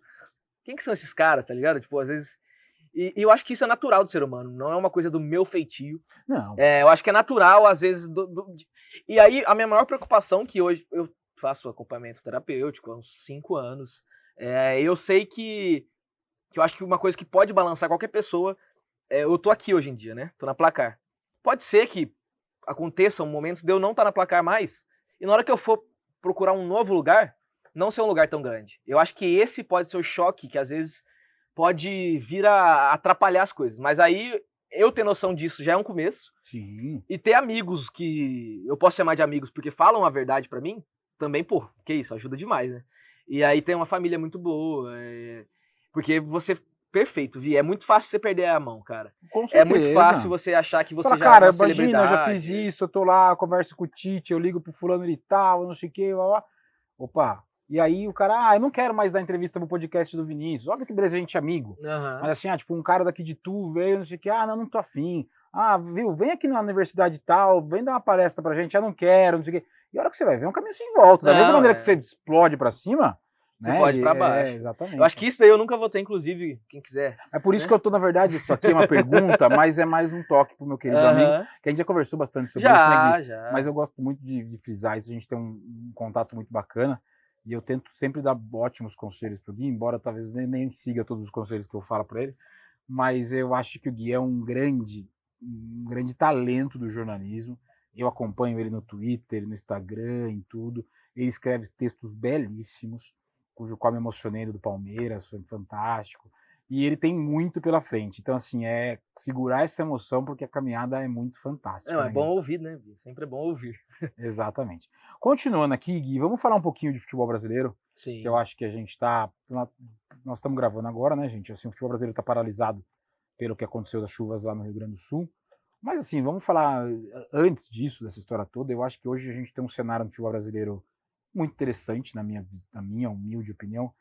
Quem que são esses caras, tá ligado? Tipo, às vezes... E eu acho que isso é natural do ser humano, não é uma coisa do meu feitio. Não. Eu acho que é natural, às vezes. E aí, a minha maior preocupação, que hoje eu faço acompanhamento terapêutico há uns 5 anos, eu sei que eu acho que uma coisa que pode balançar qualquer pessoa, eu tô aqui hoje em dia, né? Tô na Placar. Pode ser que aconteça um momento de eu não estar na Placar mais, e na hora que eu for procurar um novo lugar, não ser um lugar tão grande. Eu acho que esse pode ser o choque que às vezes pode vir a atrapalhar as coisas. Mas aí eu ter noção disso já é um começo. Sim. E ter amigos que eu posso chamar de amigos porque falam a verdade pra mim, também, pô, que isso, ajuda demais, né? E aí tem uma família muito boa, porque você... Perfeito, Vi. É muito fácil você perder a mão, cara. Com certeza. É muito fácil você achar que você fala, já cara, é uma imagina, celebridade. eu já fiz isso, eu tô lá, converso com o Tite, eu ligo pro fulano e tal, não sei o que, blá, blá. Opa, e aí o cara, eu não quero mais dar entrevista pro podcast do Vinícius, óbvio que beleza, a gente é amigo, mas assim, tipo, um cara daqui de Tu veio, não sei o que, não tô afim, viu, vem aqui na universidade e tal, vem dar uma palestra pra gente, não quero, não sei o que, e a hora que você vai ver, é um caminho sem volta, da mesma maneira que você explode pra cima, você pode ir pra baixo. Exatamente. Eu acho que isso daí eu nunca vou ter, inclusive, quem quiser. É por isso que eu tô, na verdade, isso aqui é uma pergunta, mas é mais um toque pro meu querido amigo, que a gente já conversou bastante sobre isso, né, Gui? Já. Mas eu gosto muito de frisar isso, a gente tem um contato muito bacana, e eu tento sempre dar ótimos conselhos pro Gui, embora talvez nem siga todos os conselhos que eu falo para ele, mas eu acho que o Gui é um grande talento do jornalismo. Eu acompanho ele no Twitter, no Instagram, em tudo. Ele escreve textos belíssimos, cujo qual me emocionei do Palmeiras, foi fantástico. E ele tem muito pela frente. Então, assim, segurar essa emoção, porque a caminhada é muito fantástica. É bom ouvir, né? Sempre é bom ouvir. Exatamente. Continuando aqui, Gui, vamos falar um pouquinho de futebol brasileiro. Sim. Que eu acho que a gente nós estamos gravando agora, né, gente? Assim, o futebol brasileiro está paralisado pelo que aconteceu das chuvas lá no Rio Grande do Sul. Mas, assim, vamos falar antes disso, dessa história toda. Eu acho que hoje a gente tem um cenário no futebol brasileiro muito interessante, na minha humilde opinião.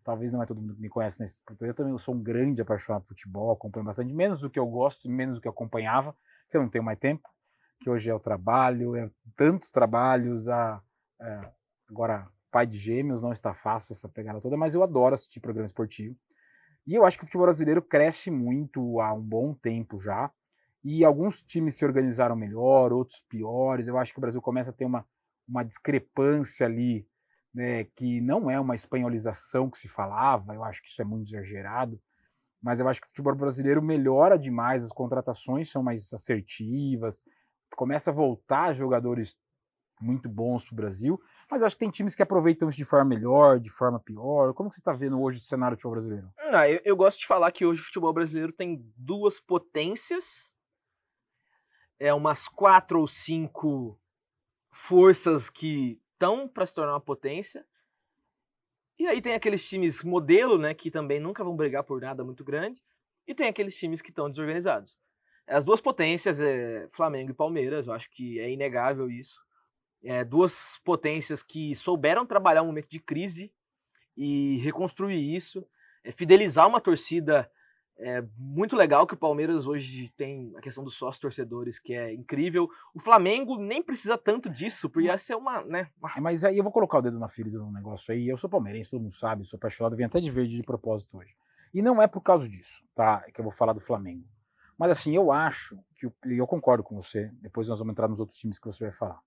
Talvez não é todo mundo que me conhece nesse eu também sou um grande apaixonado por futebol, acompanho bastante, menos do que eu gosto, menos do que eu acompanhava, que eu não tenho mais tempo, que hoje é o trabalho, tantos trabalhos, agora pai de gêmeos, não está fácil essa pegada toda, mas eu adoro assistir programa esportivo, e eu acho que o futebol brasileiro cresce muito há um bom tempo já, e alguns times se organizaram melhor, outros piores. Eu acho que o Brasil começa a ter uma discrepância ali, né, que não é uma espanholização que se falava, eu acho que isso é muito exagerado, mas eu acho que o futebol brasileiro melhora demais, as contratações são mais assertivas, começa a voltar jogadores muito bons para o Brasil, mas eu acho que tem times que aproveitam isso de forma melhor, de forma pior. Como que você está vendo hoje o cenário do futebol brasileiro? Eu gosto de falar que hoje o futebol brasileiro tem duas potências, umas 4 ou 5 forças que estão para se tornar uma potência. E aí tem aqueles times modelo, né, que também nunca vão brigar por nada muito grande, e tem aqueles times que estão desorganizados. As duas potências, Flamengo e Palmeiras, eu acho que é inegável isso. Duas potências que souberam trabalhar um momento de crise e reconstruir isso, fidelizar uma torcida muito legal, que o Palmeiras hoje tem a questão dos sócios torcedores, que é incrível. O Flamengo nem precisa tanto disso, porque essa é uma, né? Mas aí eu vou colocar o dedo na ferida do negócio aí. Eu sou palmeirense, todo mundo sabe, sou apaixonado, venho até de verde de propósito hoje. E não é por causa disso, tá? Que eu vou falar do Flamengo. Mas assim, eu acho que, e eu concordo com você, depois nós vamos entrar nos outros times que você vai falar.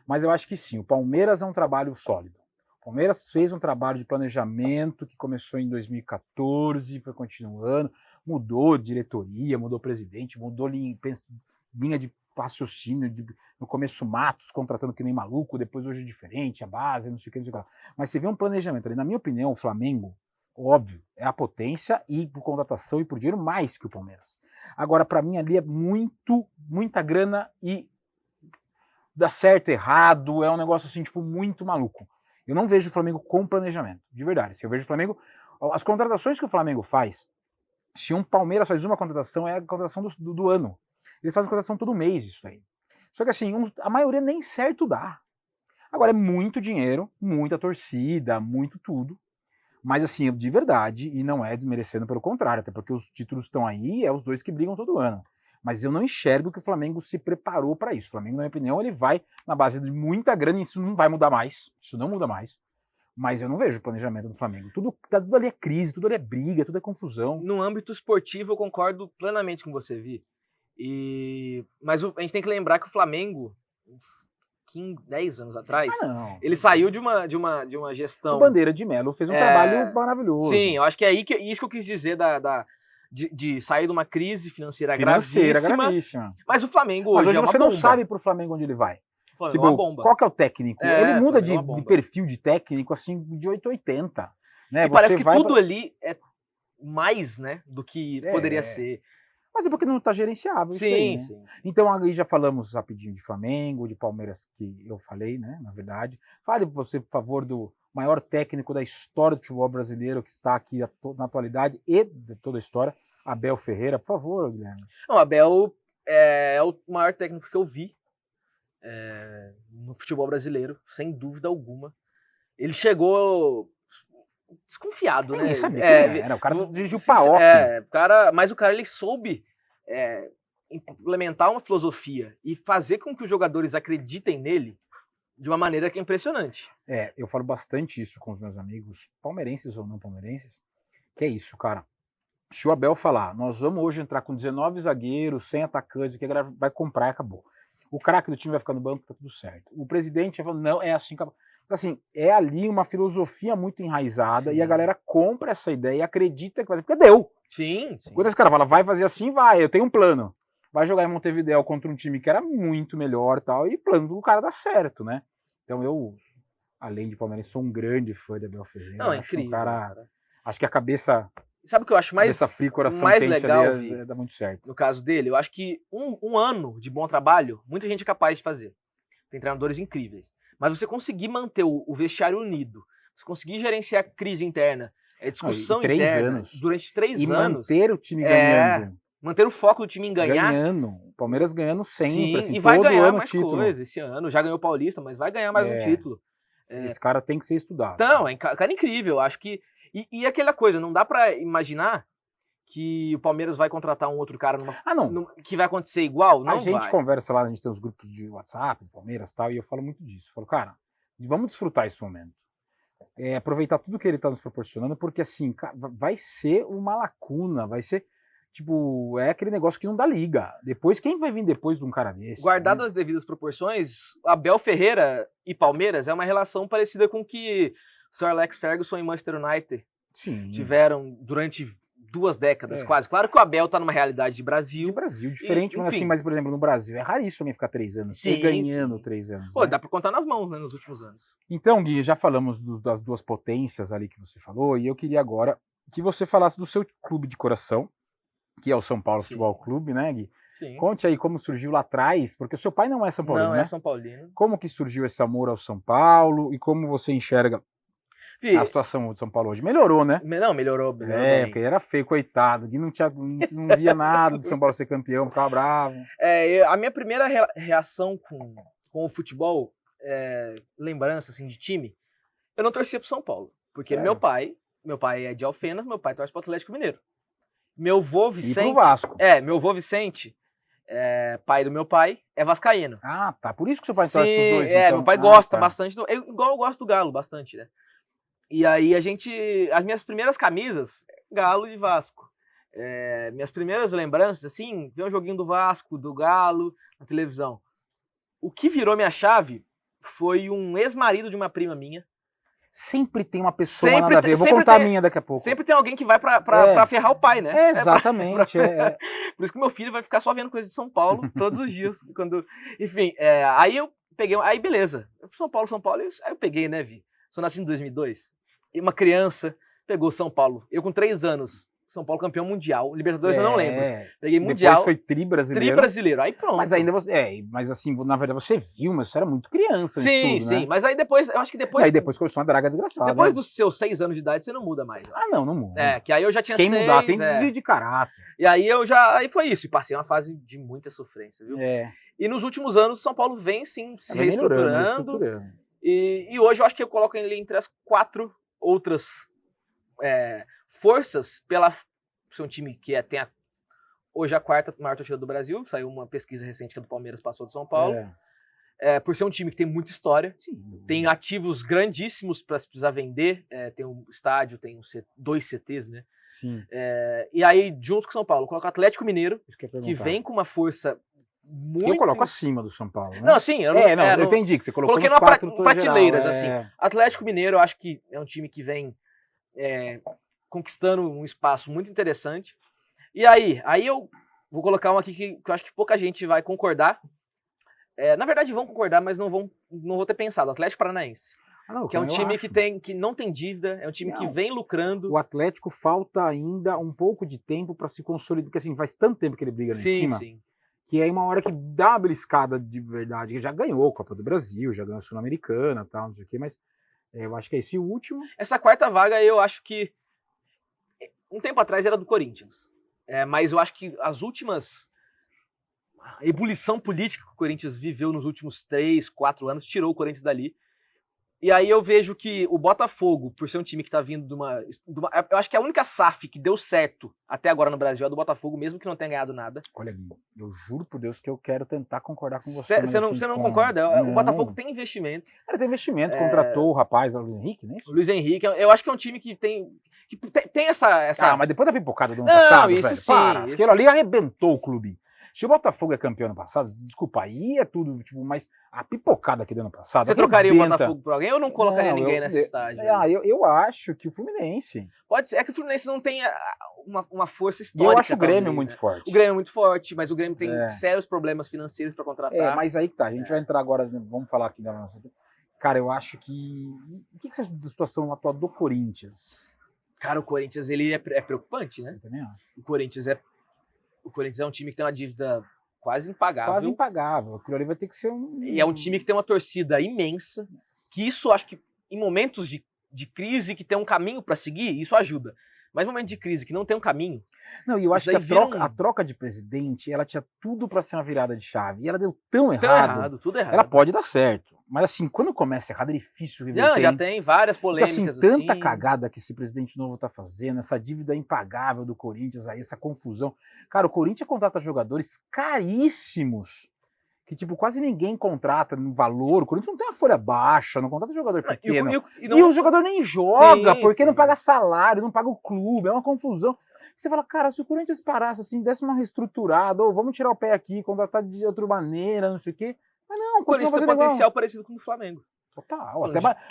Mas eu acho que sim, o Palmeiras é um trabalho sólido. O Palmeiras fez um trabalho de planejamento que começou em 2014, foi continuando, mudou diretoria, mudou presidente, mudou linha de raciocínio, no começo Matos contratando que nem maluco, depois hoje é diferente, a base, não sei o que, não sei o que. Mas você vê um planejamento ali. Na minha opinião, o Flamengo, óbvio, é a potência e por contratação e por dinheiro mais que o Palmeiras. Agora, para mim, ali é muita grana e dá certo, errado, é um negócio assim, tipo, muito maluco. Eu não vejo o Flamengo com planejamento, de verdade. Se eu vejo o Flamengo, as contratações que o Flamengo faz, se um Palmeiras faz uma contratação, é a contratação do ano. Eles fazem contratação todo mês, isso aí. Só que assim, a maioria nem certo dá. Agora é muito dinheiro, muita torcida, muito tudo. Mas assim, de verdade, e não é desmerecendo, pelo contrário, até porque os títulos estão aí, os dois que brigam todo ano. Mas eu não enxergo que o Flamengo se preparou para isso. O Flamengo, na minha opinião, ele vai na base de muita grana, e isso não vai mudar mais. Isso não muda mais. Mas eu não vejo planejamento no Flamengo. Tudo ali é crise, tudo ali é briga, tudo é confusão. No âmbito esportivo, eu concordo plenamente com você, Vi. Mas a gente tem que lembrar que o Flamengo, 10 anos atrás, ele saiu de uma gestão... O Bandeira de Melo fez um trabalho maravilhoso. Sim, eu acho que é isso que eu quis dizer de sair de uma crise financeira gravíssima. Mas o Flamengo hoje você não sabe pro Flamengo onde ele vai. Tipo, uma bomba. Qual que é o técnico? Ele muda de perfil de técnico assim de 880. Né? E parece que tudo ali é mais, né, do que poderia ser. Mas é porque não está gerenciável. Sim, isso aí, né? sim. Então aí já falamos rapidinho de Flamengo, de Palmeiras, que eu falei, né? Na verdade. Fale você, por favor, do maior técnico da história do futebol brasileiro que está aqui na atualidade e de toda a história, Abel Ferreira. Por favor, Guilherme. Não, Abel é o maior técnico que eu vi no futebol brasileiro, sem dúvida alguma. Ele chegou desconfiado, né? Nem sabia quem era. O cara dirigiu o PAOK. Mas o cara ele soube implementar uma filosofia e fazer com que os jogadores acreditem nele de uma maneira que é impressionante. Eu falo bastante isso com os meus amigos, palmeirenses ou não palmeirenses, que é isso, cara. Se o Abel falar, nós vamos hoje entrar com 19 zagueiros, 100 atacantes, que a galera vai comprar e acabou. O craque do time vai ficar no banco, tá tudo certo. O presidente vai falar, não, é assim, acabou. Assim, é ali uma filosofia muito enraizada. Sim. E a galera compra essa ideia e acredita que vai fazer, porque deu. Sim. Quando esse cara fala, vai fazer assim, vai, eu tenho um plano. Vai jogar em Montevidéu contra um time que era muito melhor e tal, e o plano do cara dá certo, né? Então eu, além de palmeirense, sou um grande fã de Abel Ferreira. Não, é incrível. Um cara, acho que a cabeça... Sabe o que eu acho mais frio, coração mais quente legal, ali, dá muito certo. No caso dele, eu acho que um ano de bom trabalho, muita gente é capaz de fazer. Tem treinadores incríveis. Mas você conseguir manter o vestiário unido, você conseguir gerenciar a crise interna, discussão interna durante 3 anos. E manter o time ganhando. Manter o foco do time em ganhar. Ganhando. O Palmeiras ganhando sempre. Sim, assim, e vai todo ganhar ano mais título. coisa esse ano. Já ganhou o Paulista, mas vai ganhar mais um título. Esse cara tem que ser estudado. Então, cara incrível. Acho que... E aquela coisa, não dá pra imaginar que o Palmeiras vai contratar um outro cara que vai acontecer igual. Não a gente vai. Conversa lá, a gente tem os grupos de WhatsApp, do Palmeiras e tal, e eu falo muito disso. Eu falo, cara, vamos desfrutar esse momento. Aproveitar tudo que ele tá nos proporcionando, porque assim, vai ser uma lacuna, vai ser, tipo, aquele negócio que não dá liga. Depois, quem vai vir depois de um cara desse? Guardado as devidas proporções, Abel Ferreira e Palmeiras é uma relação parecida com que Sir Alex Ferguson e Manchester United tiveram durante 2 décadas, quase. Claro que o Abel tá numa realidade de Brasil. De Brasil, diferente, mas assim, por exemplo, no Brasil, é raríssimo alguém ficar 3 anos. Ganhando 3 anos. Pô, dá pra contar nas mãos, né, nos últimos anos. Então, Gui, já falamos das 2 potências ali que você falou, e eu queria agora que você falasse do seu clube de coração, que é o São Paulo Futebol Clube, né, Gui? Sim. Conte aí como surgiu lá atrás, porque o seu pai não é São Paulino, né? Não é São Paulino. Como que surgiu esse amor ao São Paulo e como você enxerga a situação de São Paulo hoje? Melhorou, né? Não, melhorou porque ele era feio, coitado. Gui não via nada do São Paulo ser campeão, ficava bravo. A minha primeira reação com o futebol, lembrança assim, de time, eu não torcia pro São Paulo. Porque meu pai é de Alfenas, meu pai torce pro Atlético Mineiro. Meu avô Vicente... E pro Vasco. Meu avô Vicente, pai do meu pai, é vascaíno. Ah, tá. Por isso que seu pai torce pros dois, então. Meu pai gosta bastante, igual eu gosto do Galo, bastante, né? E aí as minhas primeiras camisas, Galo e Vasco. Minhas primeiras lembranças, assim, ver um joguinho do Vasco, do Galo, na televisão. O que virou minha chave foi um ex-marido de uma prima minha. Sempre tem uma pessoa nada a ver. Vou contar a minha daqui a pouco. Sempre tem alguém que vai pra ferrar o pai, né? Exatamente. Por isso que meu filho vai ficar só vendo coisa de São Paulo todos os dias. Enfim, aí eu peguei... Aí beleza. São Paulo. Aí eu peguei, né, Vi? Sou nascido em 2002. E uma criança pegou São Paulo. Eu com 3 anos. São Paulo campeão mundial. Libertadores eu não lembro. Peguei mundial. Depois foi tri-brasileiro. Tri-brasileiro. Aí pronto. Mas ainda você... mas assim, na verdade você viu, mas você era muito criança. Sim. Né? Mas aí depois, eu acho que depois... Aí depois começou uma draga desgraçada. Depois dos seus 6 anos de idade, você não muda mais. Não muda. Que aí eu já tinha 6. Quem mudar tem desvio de caráter. E aí aí foi isso. E passei uma fase de muita sofrência, viu? E nos últimos anos, São Paulo vem sim se reestruturando. E hoje eu acho que eu coloco ele entre as 4 outras forças pela ser um time que tem hoje a 4ª maior torcida do Brasil. Saiu uma pesquisa recente que a do Palmeiras passou de São Paulo. por ser um time que tem muita história, Sim. tem ativos grandíssimos para se precisar vender, tem um estádio, tem 2 CTs, né? Sim. E aí, junto com o São Paulo, coloca o Atlético Mineiro, Isso que eu ia que perguntar. vem com uma força muito... Eu coloco acima do São Paulo, né? Não, sim, eu não... eu entendi que você colocou coloquei nos numa 4 todo prateleiras, geral, assim. Atlético Mineiro, eu acho que é um time que vem conquistando um espaço muito interessante. E aí eu vou colocar uma aqui que eu acho que pouca gente vai concordar. Na verdade, vão concordar, mas não vou ter pensado. Atlético Paranaense. Que é um time que não tem dívida, é um time que vem lucrando. O Atlético falta ainda um pouco de tempo para se consolidar, porque assim, faz tanto tempo que ele briga lá em cima, que aí uma hora que dá uma beliscada de verdade, que já ganhou a Copa do Brasil, já ganhou a Sul-Americana, tal, não sei o quê, mas eu acho que é esse o último. Essa quarta vaga eu acho que um tempo atrás era do Corinthians, mas eu acho que as últimas... A ebulição política que o Corinthians viveu nos últimos 3, 4 anos tirou o Corinthians dali. E aí eu vejo que o Botafogo, por ser um time que tá vindo de uma... Eu acho que a única SAF que deu certo até agora no Brasil é a do Botafogo, mesmo que não tenha ganhado nada. Olha, Gui, eu juro por Deus que eu quero tentar concordar com você. Você não concorda? O Botafogo tem investimento. Ele tem investimento, contratou o rapaz, o Luiz Henrique, não é isso? O Luiz Henrique, eu acho que é um time que tem essa... Ah, mas depois da pipocada do ano passado, isso velho, sim, para. Aquilo ali arrebentou o clube. Se o Botafogo é campeão ano passado, desculpa, aí é tudo, tipo, mas a pipocada aqui do ano passado... Você trocaria o Botafogo por alguém ou não colocaria ninguém nessa estágio? Eu acho que o Fluminense... Pode ser, que o Fluminense não tem uma força histórica. E eu acho o Grêmio muito forte. O Grêmio é muito forte, mas o Grêmio tem sérios problemas financeiros para contratar. Mas aí que tá, a gente vai entrar agora, vamos falar aqui da nossa... Cara, eu acho que... O que você acha da situação atual do Corinthians? Cara, o Corinthians, ele é preocupante, né? Eu também acho. O Corinthians é um time que tem uma dívida quase impagável. Quase impagável. Aquilo ali vai ter que ser um... E é um time que tem uma torcida imensa, que isso acho que em momentos de crise que tem um caminho para seguir, isso ajuda. Mas no momento de crise que não tem um caminho... Não, e eu acho que a troca de presidente, ela tinha tudo para ser uma virada de chave. E ela deu tão errado. Tudo errado. Ela pode dar certo. Mas assim, quando começa errado, é difícil reverter. Não, já tem várias polêmicas. Então, assim, tanta cagada que esse presidente novo tá fazendo, essa dívida impagável do Corinthians aí, essa confusão. Cara, o Corinthians contrata jogadores caríssimos, que tipo, quase ninguém contrata no valor. O Corinthians não tem uma folha baixa, não contrata jogador pequeno. E o jogador nem joga, porque não paga salário, não paga o clube, é uma confusão. Você fala, cara, se o Corinthians parasse assim, desse uma reestruturada, ou vamos tirar o pé aqui, contratar de outra maneira, não sei o quê. Mas não, o Corinthians tem potencial parecido com o do Flamengo. Total.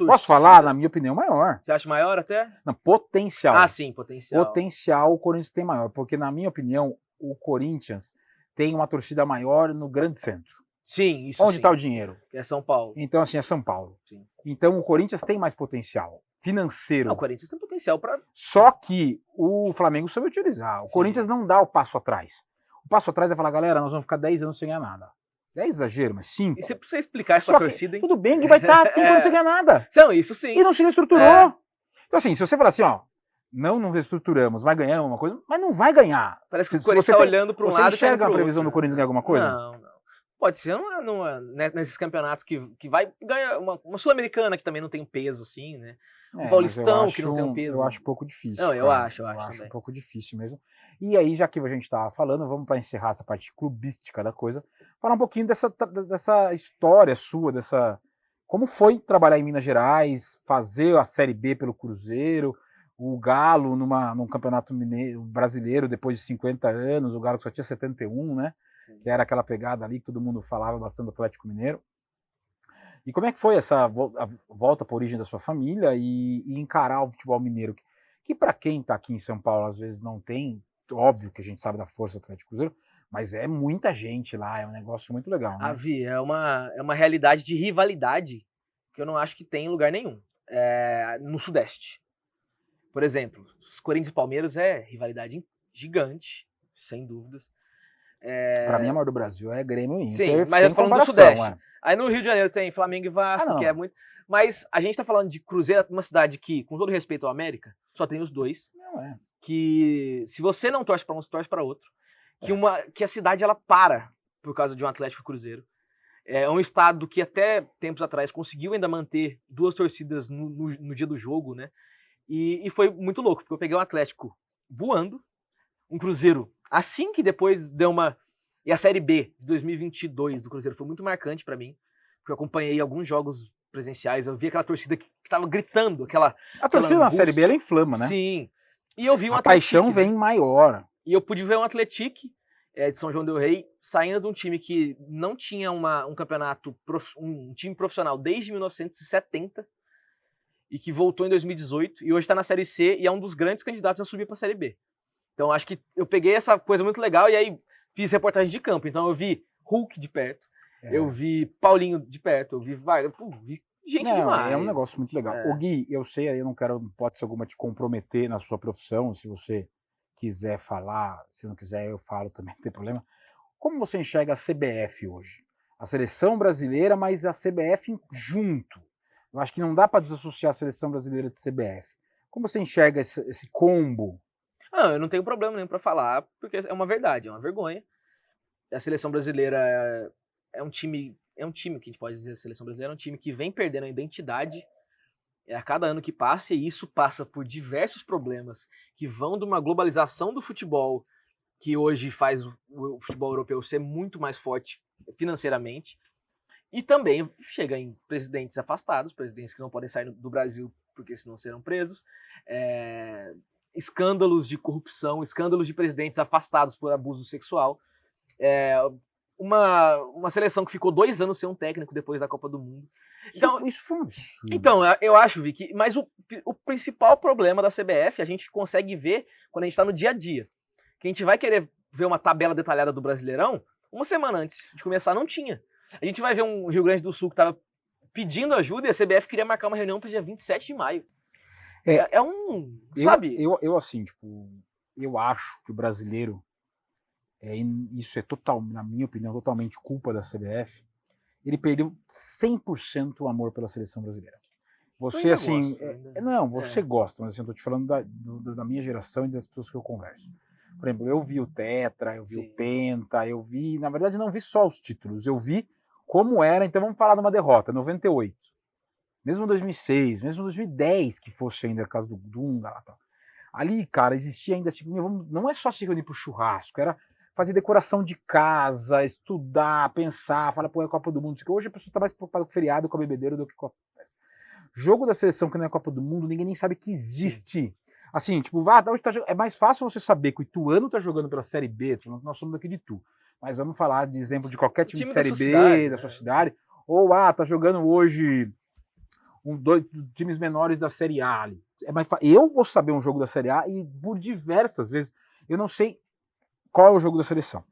Posso falar, na minha opinião, maior. Você acha maior até? Não, potencial. Ah, sim, potencial. Potencial o Corinthians tem maior, porque na minha opinião, o Corinthians tem uma torcida maior no grande centro. Sim, isso Onde está o dinheiro? É São Paulo. Então, assim, é São Paulo. Sim. Então, o Corinthians tem mais potencial financeiro. Não, o Corinthians tem potencial para... Só que o Flamengo soube utilizar. O Corinthians não dá o passo atrás. O passo atrás é falar, galera, nós vamos ficar 10 anos sem ganhar nada. 10 exagero, mas 5. E você precisa explicar isso pra torcida, hein? Tudo bem que vai estar 5 anos sem ganhar nada. Não, isso sim. E não se reestruturou. Então, assim, se você falar assim, ó, não reestruturamos, vai ganhar alguma coisa, mas não vai ganhar. Parece que o Corinthians está olhando para um lado e enxerga a previsão do Corinthians ganhar alguma coisa? Não. Pode ser nesses campeonatos que vai ganhar uma Sul-Americana que também não tem um peso assim, né? Um Paulistão que não tem um peso. Eu acho um pouco difícil. Não, eu acho um pouco difícil mesmo. E aí, já que a gente estava falando, vamos para encerrar essa parte clubística da coisa, falar um pouquinho dessa história sua, como foi trabalhar em Minas Gerais, fazer a Série B pelo Cruzeiro, o Galo num campeonato brasileiro depois de 50 anos, o Galo que só tinha 71, né? Sim. Que era aquela pegada ali que todo mundo falava bastante do Atlético Mineiro. E como é que foi essa volta para a origem da sua família e encarar o futebol mineiro? Que para quem está aqui em São Paulo, às vezes não tem, óbvio que a gente sabe da força do Atlético Cruzeiro, mas é muita gente lá, é um negócio muito legal. Né? Vi, é uma realidade de rivalidade que eu não acho que tem em lugar nenhum. No Sudeste. Por exemplo, Corinthians e Palmeiras é rivalidade gigante, sem dúvidas. Para mim, a maior do Brasil é Grêmio e Inter. Sim, mas eu tô falando do Sudeste. Aí no Rio de Janeiro tem Flamengo e Vasco, que é muito... Mas a gente tá falando de Cruzeiro, uma cidade que, com todo respeito ao América, só tem os dois. Não é. Que se você não torce para um, você torce para outro. Que a cidade, ela para por causa de um Atlético e Cruzeiro. É um estado que até tempos atrás conseguiu ainda manter duas torcidas no dia do jogo, né? E foi muito louco, porque eu peguei um Atlético voando, um Cruzeiro assim que depois deu uma... E a Série B de 2022 do Cruzeiro foi muito marcante para mim, porque eu acompanhei alguns jogos presenciais, eu vi aquela torcida que tava gritando, aquela torcida na Série B, ela inflama, né? Sim. E eu vi um a Atlético, paixão vem maior. E eu pude ver um Atlético de São João del Rei saindo de um time que não tinha um campeonato, um time profissional desde 1970 e que voltou em 2018 e hoje está na Série C e é um dos grandes candidatos a subir para a Série B. Então acho que eu peguei essa coisa muito legal e aí fiz reportagem de campo. Então eu vi Hulk de perto, eu vi Paulinho de perto, eu vi Vargas, vi gente demais. É um negócio muito legal. Ô Gui, eu sei, aí eu não quero, hipótese alguma, te comprometer na sua profissão, se você quiser falar, se não quiser eu falo também, não tem problema. Como você enxerga a CBF hoje? A seleção brasileira, mas a CBF junto. Eu acho que não dá para desassociar a seleção brasileira de CBF. Como você enxerga esse combo? Não, eu não tenho problema nenhum para falar, porque é uma verdade, é uma vergonha. A seleção brasileira é um time que a gente pode dizer, a seleção brasileira é um time que vem perdendo a identidade a cada ano que passa, e isso passa por diversos problemas que vão de uma globalização do futebol, que hoje faz o futebol europeu ser muito mais forte financeiramente, e também chega em presidentes afastados, presidentes que não podem sair do Brasil porque senão serão presos, escândalos de corrupção, escândalos de presidentes afastados por abuso sexual, uma seleção que ficou 2 anos sem um técnico depois da Copa do Mundo. Então, isso foi um absurdo. Então, eu acho, Vicky, mas o principal problema da CBF a gente consegue ver quando a gente está no dia a dia. Que a gente vai querer ver uma tabela detalhada do Brasileirão, uma semana antes de começar não tinha. A gente vai ver um Rio Grande do Sul que estava pedindo ajuda e a CBF queria marcar uma reunião para o dia 27 de maio. Sabe? Eu assim, tipo, eu acho que o brasileiro, isso é total, na minha opinião, totalmente culpa da CBF. Ele perdeu 100% o amor pela seleção brasileira. Você, assim... Você gosta, mas assim, eu tô te falando da minha geração e das pessoas que eu converso. Por exemplo, eu vi o Tetra, eu vi o Penta, eu vi... Na verdade, não vi só os títulos, eu vi como era. Então, vamos falar de uma derrota, 98. Mesmo 2006, mesmo 2010, que fosse ainda a caso do Dunga lá, tal. Ali, cara, existia ainda, tipo, não é só se reunir pro churrasco, era fazer decoração de casa, estudar, pensar, falar, pô, é a Copa do Mundo. Hoje a pessoa tá mais preocupada com o feriado, com a bebedeira do que com a festa. Jogo da seleção que não é a Copa do Mundo, ninguém nem sabe que existe. Sim. Assim, tipo, hoje é mais fácil você saber que o Ituano tá jogando pela Série B, nós somos daqui de Itu. Mas vamos falar de exemplo de qualquer time de Série B, da sua cidade. Ou, tá jogando hoje dois times menores da Série A ali. Eu vou saber um jogo da Série A e por diversas vezes eu não sei qual é o jogo da seleção.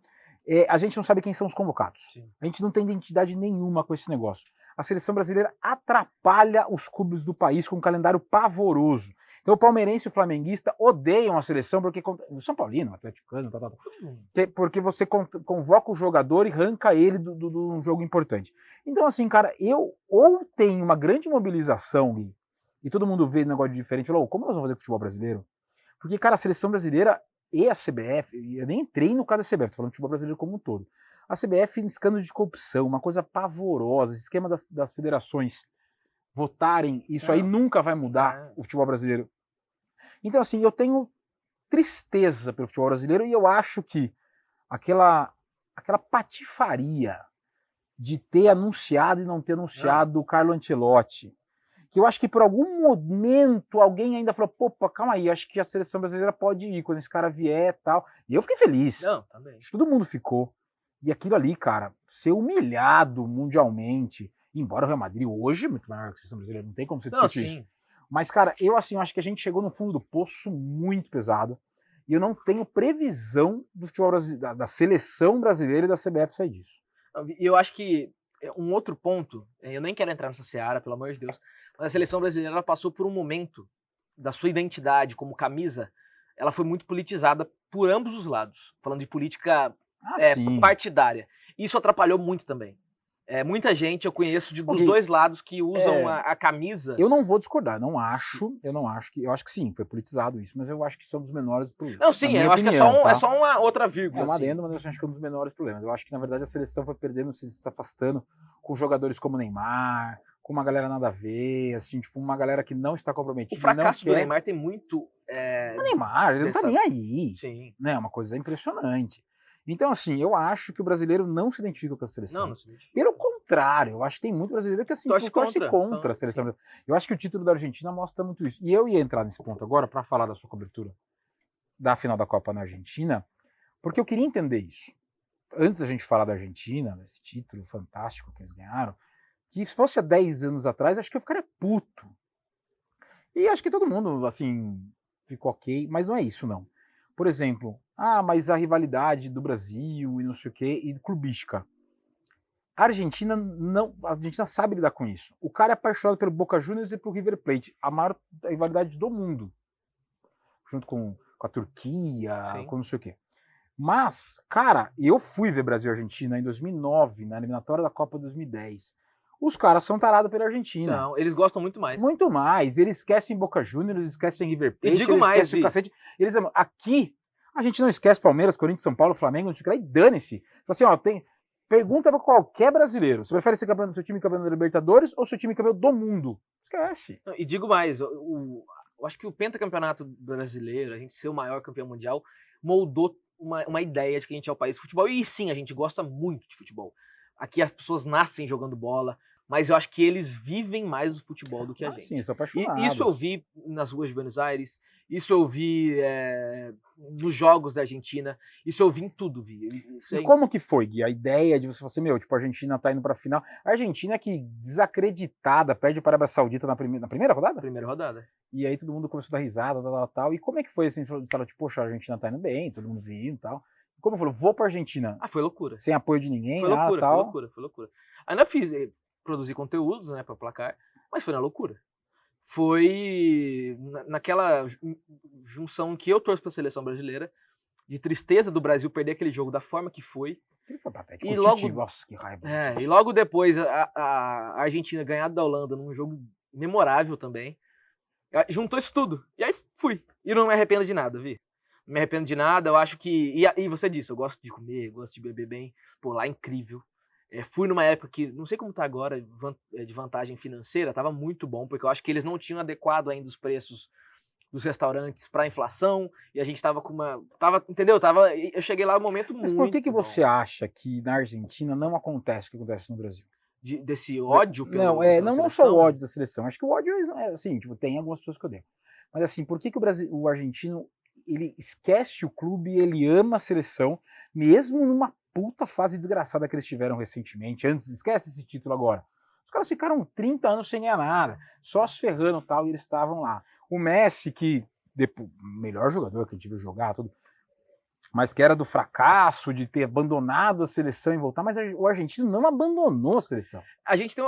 A gente não sabe quem são os convocados. Sim. A gente não tem identidade nenhuma com esse negócio. A seleção brasileira atrapalha os clubes do país com um calendário pavoroso. Então o palmeirense e o flamenguista odeiam a seleção porque... O São Paulino, o atleticano, porque você convoca o jogador e arranca ele de um jogo importante. Então assim, cara, ou tem uma grande mobilização e todo mundo vê negócio diferente, falou, como nós vamos fazer com o futebol brasileiro? Porque, cara, a seleção brasileira e a CBF, eu nem entrei no caso da CBF, tô falando do futebol brasileiro como um todo. A CBF em escândalo de corrupção, uma coisa pavorosa, esse esquema das federações votarem, isso aí nunca vai mudar o futebol brasileiro. Então, assim, eu tenho tristeza pelo futebol brasileiro e eu acho que aquela patifaria de ter anunciado e não ter anunciado o Carlo Ancelotti, que eu acho que por algum momento alguém ainda falou, pô, calma aí, acho que a seleção brasileira pode ir quando esse cara vier e tal. E eu fiquei feliz. Também. Acho que todo mundo ficou. E aquilo ali, cara, ser humilhado mundialmente, embora o Real Madrid hoje é muito maior que a seleção brasileira, não tem como você discutir isso. Mas, cara, eu acho que a gente chegou no fundo do poço muito pesado e eu não tenho previsão do futebol da seleção brasileira e da CBF sair disso. E eu acho que um outro ponto, eu nem quero entrar nessa seara, pelo amor de Deus, mas a seleção brasileira ela passou por um momento da sua identidade como camisa, ela foi muito politizada por ambos os lados, falando de política partidária. Isso atrapalhou muito também. Muita gente eu conheço dos dois lados que usam a camisa. Eu não vou discordar, eu acho que sim, foi politizado isso, mas eu acho que isso é um dos menores problemas. Não, sim, eu acho que é só uma outra vírgula. É uma adendo, mas eu acho que é um dos menores problemas. Eu acho que, na verdade, a seleção foi perdendo, se afastando com jogadores como Neymar, com uma galera nada a ver, assim, tipo, uma galera que não está comprometida. O fracasso do Neymar tem muito... O Neymar, ele não tá nem aí. Sim. Né? É uma coisa impressionante. Então, assim, eu acho que o brasileiro não se identifica com a seleção. Não se identifica. Pelo contrário, contrário. Eu acho que tem muito brasileiro que assim, Torce torce contra. contra Então, a seleção brasileira. Eu acho que o título da Argentina mostra muito isso. E eu ia entrar nesse ponto agora para falar da sua cobertura da final da Copa na Argentina, porque eu queria entender isso. Antes da gente falar da Argentina, desse título fantástico que eles ganharam, que se fosse há 10 anos atrás, acho que eu ficaria puto. E acho que todo mundo, assim, ficou ok, mas não é isso, não. Por exemplo, mas a rivalidade do Brasil e não sei o quê, e clubística. A Argentina sabe lidar com isso. O cara é apaixonado pelo Boca Juniors e pelo River Plate, a maior rivalidade do mundo. Junto com a Turquia, Sim. com não sei o quê. Mas, cara, eu fui ver Brasil e Argentina em 2009, na eliminatória da Copa 2010. Os caras são tarados pela Argentina. Não, eles gostam muito mais. Muito mais. Eles esquecem Boca Juniors, eles esquecem River Plate, E digo eles mais, esquecem o cacete. Eles amam. Aqui, a gente não esquece Palmeiras, Corinthians, São Paulo, Flamengo, não sei o que lá, e dane-se. Assim, pergunta pra qualquer brasileiro. Você prefere ser campeão do seu time campeão da Libertadores ou seu time campeão do mundo? Esquece. E digo mais, eu acho que o pentacampeonato brasileiro, a gente ser o maior campeão mundial, moldou uma ideia de que a gente é o país do futebol. E sim, a gente gosta muito de futebol. Aqui as pessoas nascem jogando bola, mas eu acho que eles vivem mais o futebol do que a gente. Sim, são apaixonados. E isso eu vi nas ruas de Buenos Aires, isso eu vi nos jogos da Argentina, isso eu vi em tudo, Vi. E como que foi, Gui? A ideia de você falar assim, a Argentina tá indo pra final. A Argentina que desacreditada, perde para a Arábia Saudita na primeira rodada? Primeira rodada. E aí todo mundo começou a dar risada, tal. E como é que foi assim? Falaram, tipo, poxa, a Argentina tá indo bem, todo mundo viu e tal. E como falou, vou pra Argentina. Foi loucura. Sem apoio de ninguém, foi loucura, tal. Foi loucura. Ainda produzir conteúdos, né, pra placar, mas foi na loucura. Foi naquela junção que eu torço pra seleção brasileira, de tristeza do Brasil perder aquele jogo da forma que foi. Ele foi patético. E logo, nossa, que raiva. E logo depois a Argentina ganhar da Holanda num jogo memorável também. Juntou isso tudo. E aí fui. E não me arrependo de nada, Vi. Não me arrependo de nada. Eu acho que... E você disse, eu gosto de comer, gosto de beber bem. Pô, lá é incrível. Fui numa época que, não sei como tá agora, de vantagem financeira, tava muito bom, porque eu acho que eles não tinham adequado ainda os preços dos restaurantes para a inflação, e a gente tava com entendeu? Eu cheguei lá no momento muito. Mas por que você acha que na Argentina não acontece o que acontece no Brasil? Desse ódio pela não só o ódio da seleção, acho que o ódio é assim, tipo, tem algumas pessoas que eu odeio. Mas assim, por que o argentino, ele esquece o clube e ele ama a seleção, mesmo numa puta fase desgraçada que eles tiveram recentemente, esquece esse título agora. Os caras ficaram 30 anos sem ganhar nada, só se ferrando e tal, e eles estavam lá. O Messi, que melhor jogador que a gente viu jogar, tudo, mas que era do fracasso, de ter abandonado a seleção e voltar, mas o argentino não abandonou a seleção.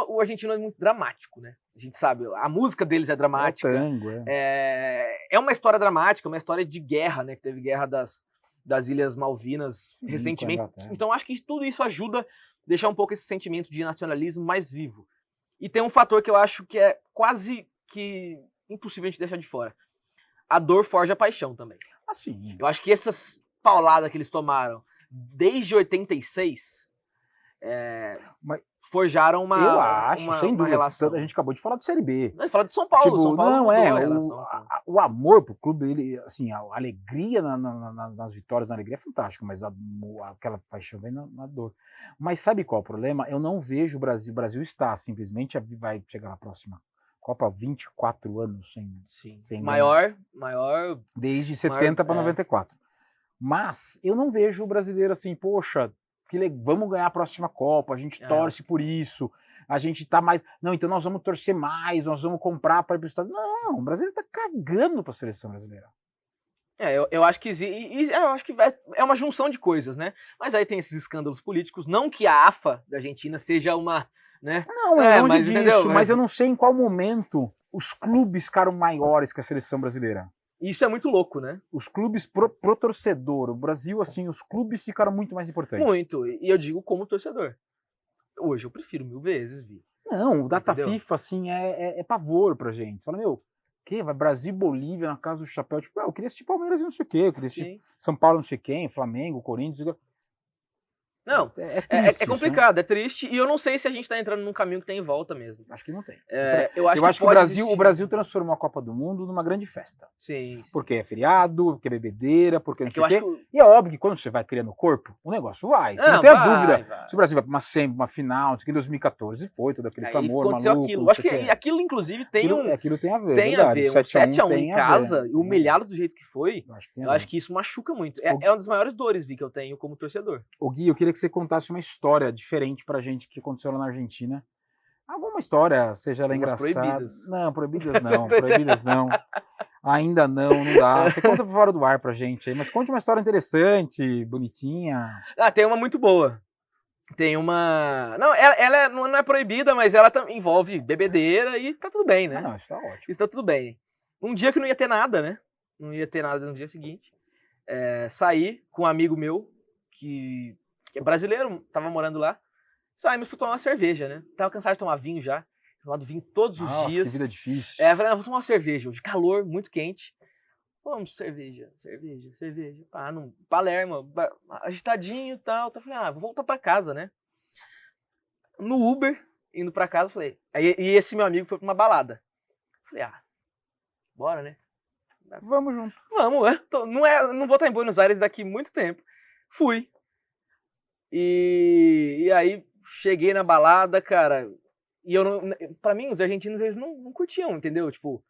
O argentino é muito dramático, né? A gente sabe, a música deles é dramática. É o tango, é uma história dramática, uma história de guerra, né? Que teve guerra das Ilhas Malvinas recentemente. Então acho que tudo isso ajuda a deixar um pouco esse sentimento de nacionalismo mais vivo. E tem um fator que eu acho que é quase que impossível a gente deixar de fora. A dor forja a paixão também. Sim. Eu acho que essas pauladas que eles tomaram desde 86 forjaram uma sem dúvida, relação. A gente acabou de falar de Série B. Não, fala de São Paulo. Tipo, São Paulo o amor pro clube, ele, assim, a alegria nas vitórias, na alegria é fantástico, mas aquela paixão vem na dor. Mas sabe qual é o problema? Eu não vejo o Brasil. O Brasil está simplesmente, vai chegar na próxima Copa 24 anos sem maior desde 70 para 94. Mas eu não vejo o brasileiro assim, poxa, vamos ganhar a próxima Copa, a gente torce por isso, a gente tá mais... Não, então nós vamos torcer mais, nós vamos comprar para ir pro estado. Não, o brasileiro tá cagando pra seleção brasileira. Eu acho que eu acho que é uma junção de coisas, né? Mas aí tem esses escândalos políticos, não que a AFA da Argentina seja uma... Né? Não, longe disso, mas eu não sei em qual momento os clubes ficaram maiores que a seleção brasileira. Isso é muito louco, né? Os clubes pro torcedor, o Brasil, assim, os clubes ficaram muito mais importantes. Muito, e eu digo como torcedor. Hoje eu prefiro 1000 vezes, Vi. Não, o data FIFA, assim, é pavor pra gente. Você fala, vai Brasil e Bolívia na casa do chapéu, tipo, eu queria assistir Palmeiras e não sei o quê, eu queria assistir São Paulo não sei quem, Flamengo, Corinthians... Não, É triste é complicado, é triste, e eu não sei se a gente tá entrando num caminho que tem volta mesmo. Acho que não tem. Eu acho que pode o Brasil transformou a Copa do Mundo numa grande festa. Sim. Porque é feriado, porque é bebedeira, porque não sei o quê. Que... E é óbvio que quando você vai criando o corpo, o negócio vai. Você não tem a dúvida. Se o Brasil vai pra uma final, em 2014 foi, todo aquele clamor maluco. Aquilo. Acho que aquilo, inclusive, tem aquilo tem a ver, tem a ver. Um 7-1 em casa, e humilhado do jeito que foi, eu acho que isso machuca muito. É uma das maiores dores, Vi, que eu tenho como torcedor. Ô Gui, eu queria que você contasse uma história diferente pra gente que aconteceu lá na Argentina. Alguma história, seja ela engraçada. Proibidas. Não, proibidas não. Ainda não dá. Você conta por fora do ar pra gente aí, mas conte uma história interessante, bonitinha. Tem uma muito boa. Tem uma... Não, ela não é proibida, mas ela envolve bebedeira e tá tudo bem, né? Não, isso tá ótimo. Isso tá tudo bem. Um dia que não ia ter nada, né? Não ia ter nada no dia seguinte. Saí com um amigo meu, que é brasileiro, tava morando lá. Saímos pra tomar uma cerveja, né? Tava cansado de tomar vinho já. Tomado vinho todos os dias. Que vida difícil. Falei, vou tomar uma cerveja hoje. Calor, muito quente. Vamos, cerveja. No Palermo, agitadinho e tal. Eu falei, vou voltar pra casa, né? No Uber, indo pra casa, eu falei... E esse meu amigo foi pra uma balada. Eu falei, bora, né? Vamos junto. Vamos, não vou estar em Buenos Aires daqui muito tempo. Fui. E aí, cheguei na balada, cara... E pra mim, os argentinos, eles não curtiam, entendeu? Tipo,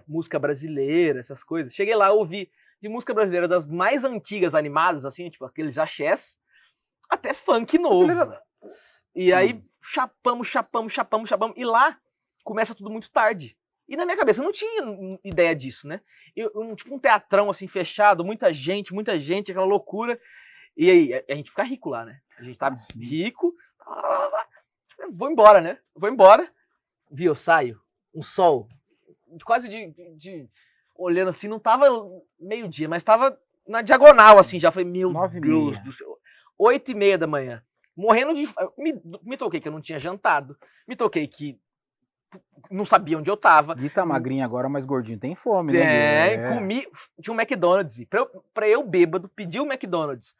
música brasileira, essas coisas. Cheguei lá, ouvi de música brasileira das mais antigas, animadas, assim, tipo, aqueles axés, até funk novo. E aí, chapamos. E lá, começa tudo muito tarde. E na minha cabeça, eu não tinha ideia disso, né? Tipo um teatrão, assim, fechado, muita gente, aquela loucura. E aí, a gente fica rico lá, né? A gente tá rico... Vou embora, né? Vi, eu saio, um sol, quase de olhando assim, não tava meio-dia, mas tava na diagonal, assim, já. Falei, meu Deus do céu. 8h30 da manhã. Morrendo de... Me toquei que eu não tinha jantado. Me toquei que não sabia onde eu tava. Gui tá magrinho agora, mas gordinho tem fome, né? Comi... Tinha um McDonald's, Vi. Pra eu bêbado, pedir o McDonald's.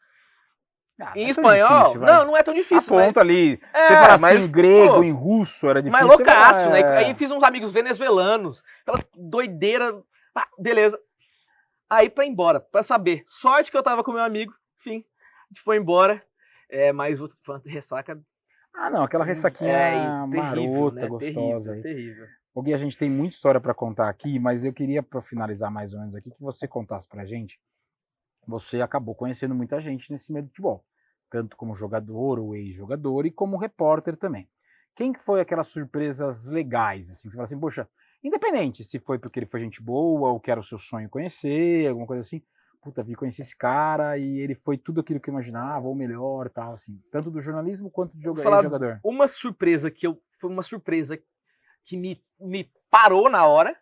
Em espanhol, difícil, não é tão difícil. Aponta ali. Você falasse que em grego, em russo era difícil. Mas loucaço, né? Aí fiz uns amigos venezuelanos, aquela doideira. Beleza. Aí pra ir embora, pra saber. Sorte que eu tava com meu amigo, enfim, a gente foi embora. Mas foi uma ressaca. Não, aquela ressaquinha terrível, marota, né? gostosa. Terrível. O Gui, a gente tem muita história pra contar aqui, mas eu queria, pra finalizar mais ou menos aqui, que você contasse pra gente. Você acabou conhecendo muita gente nesse meio do futebol, tanto como jogador ou ex-jogador e como repórter também. Quem que foi aquelas surpresas legais, assim, que você fala assim, poxa, independente se foi porque ele foi gente boa ou que era o seu sonho conhecer, alguma coisa assim, puta, conheci esse cara e ele foi tudo aquilo que eu imaginava, ou melhor, tal, assim, tanto do jornalismo quanto de ex-jogador. Foi uma surpresa que me parou na hora,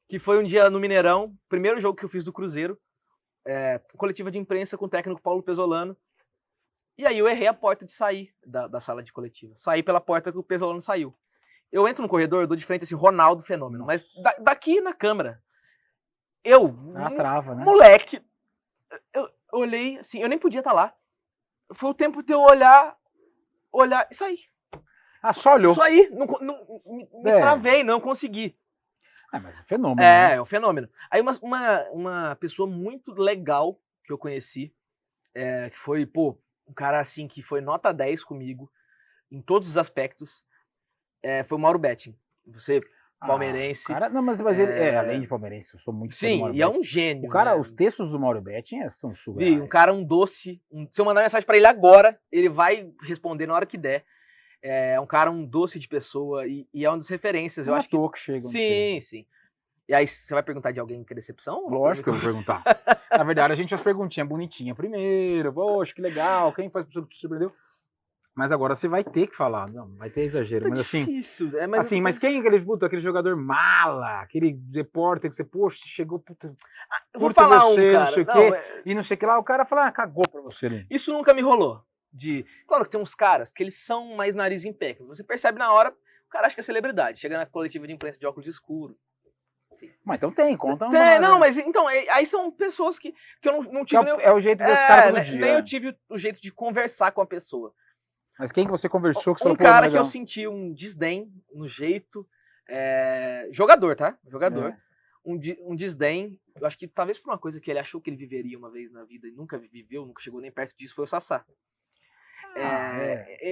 que foi um dia no Mineirão, primeiro jogo que eu fiz do Cruzeiro, coletiva de imprensa com o técnico Paulo Pesolano. E aí eu errei a porta de sair da sala de coletiva. Saí pela porta que o Pesolano saiu. Eu entro no corredor, eu dou de frente assim, Ronaldo Fenômeno. Mas daqui na câmera, trava, né? Moleque, eu olhei assim, eu nem podia estar lá. Foi o tempo de eu olhar e sair. Só olhou. Só aí, me travei, não consegui. Mas é fenômeno. Né? É um fenômeno. Aí uma pessoa muito legal que eu conheci, que foi, um cara assim que foi nota 10 comigo, em todos os aspectos, foi o Mauro Betting. Você, palmeirense. Mas ele, além de palmeirense, eu sou muito fã do Mauro Betting. É um gênio. O cara, né? Os textos do Mauro Betting são surreais. Um cara, um doce. Se eu mandar mensagem pra ele agora, ele vai responder na hora que der. É um cara, um doce de pessoa e é uma das referências. Eu acho que chega. Sim. E aí, você vai perguntar de alguém que é decepção? Lógico que eu vou perguntar. Na verdade, a gente faz perguntinha bonitinha primeiro. Poxa, que legal. Quem faz pessoa que te surpreendeu? Mas agora você vai ter que falar. Não, vai ter exagero. Mas difícil. Mas quem é aquele jogador mala? Aquele repórter que você, poxa, chegou, puta. Vou falar você, cara. Não sei o quê. E não sei o que lá. O cara fala, cagou pra você ali. Isso nunca me rolou. Claro que tem uns caras que eles são mais nariz em pé. Você percebe na hora, o cara acha que é celebridade. Chega na coletiva de imprensa de óculos escuros. Mas então conta uma... Não, mas então, aí são pessoas que eu não tive... É o jeito desse cara todo dia. Nem eu tive o jeito de conversar com a pessoa. Mas quem você conversou que você falou, cara que eu senti um desdém no jeito... jogador, tá? Jogador. Um desdém. Eu acho que talvez por uma coisa que ele achou que ele viveria uma vez na vida e nunca viveu, nunca chegou nem perto disso, foi o Sassá.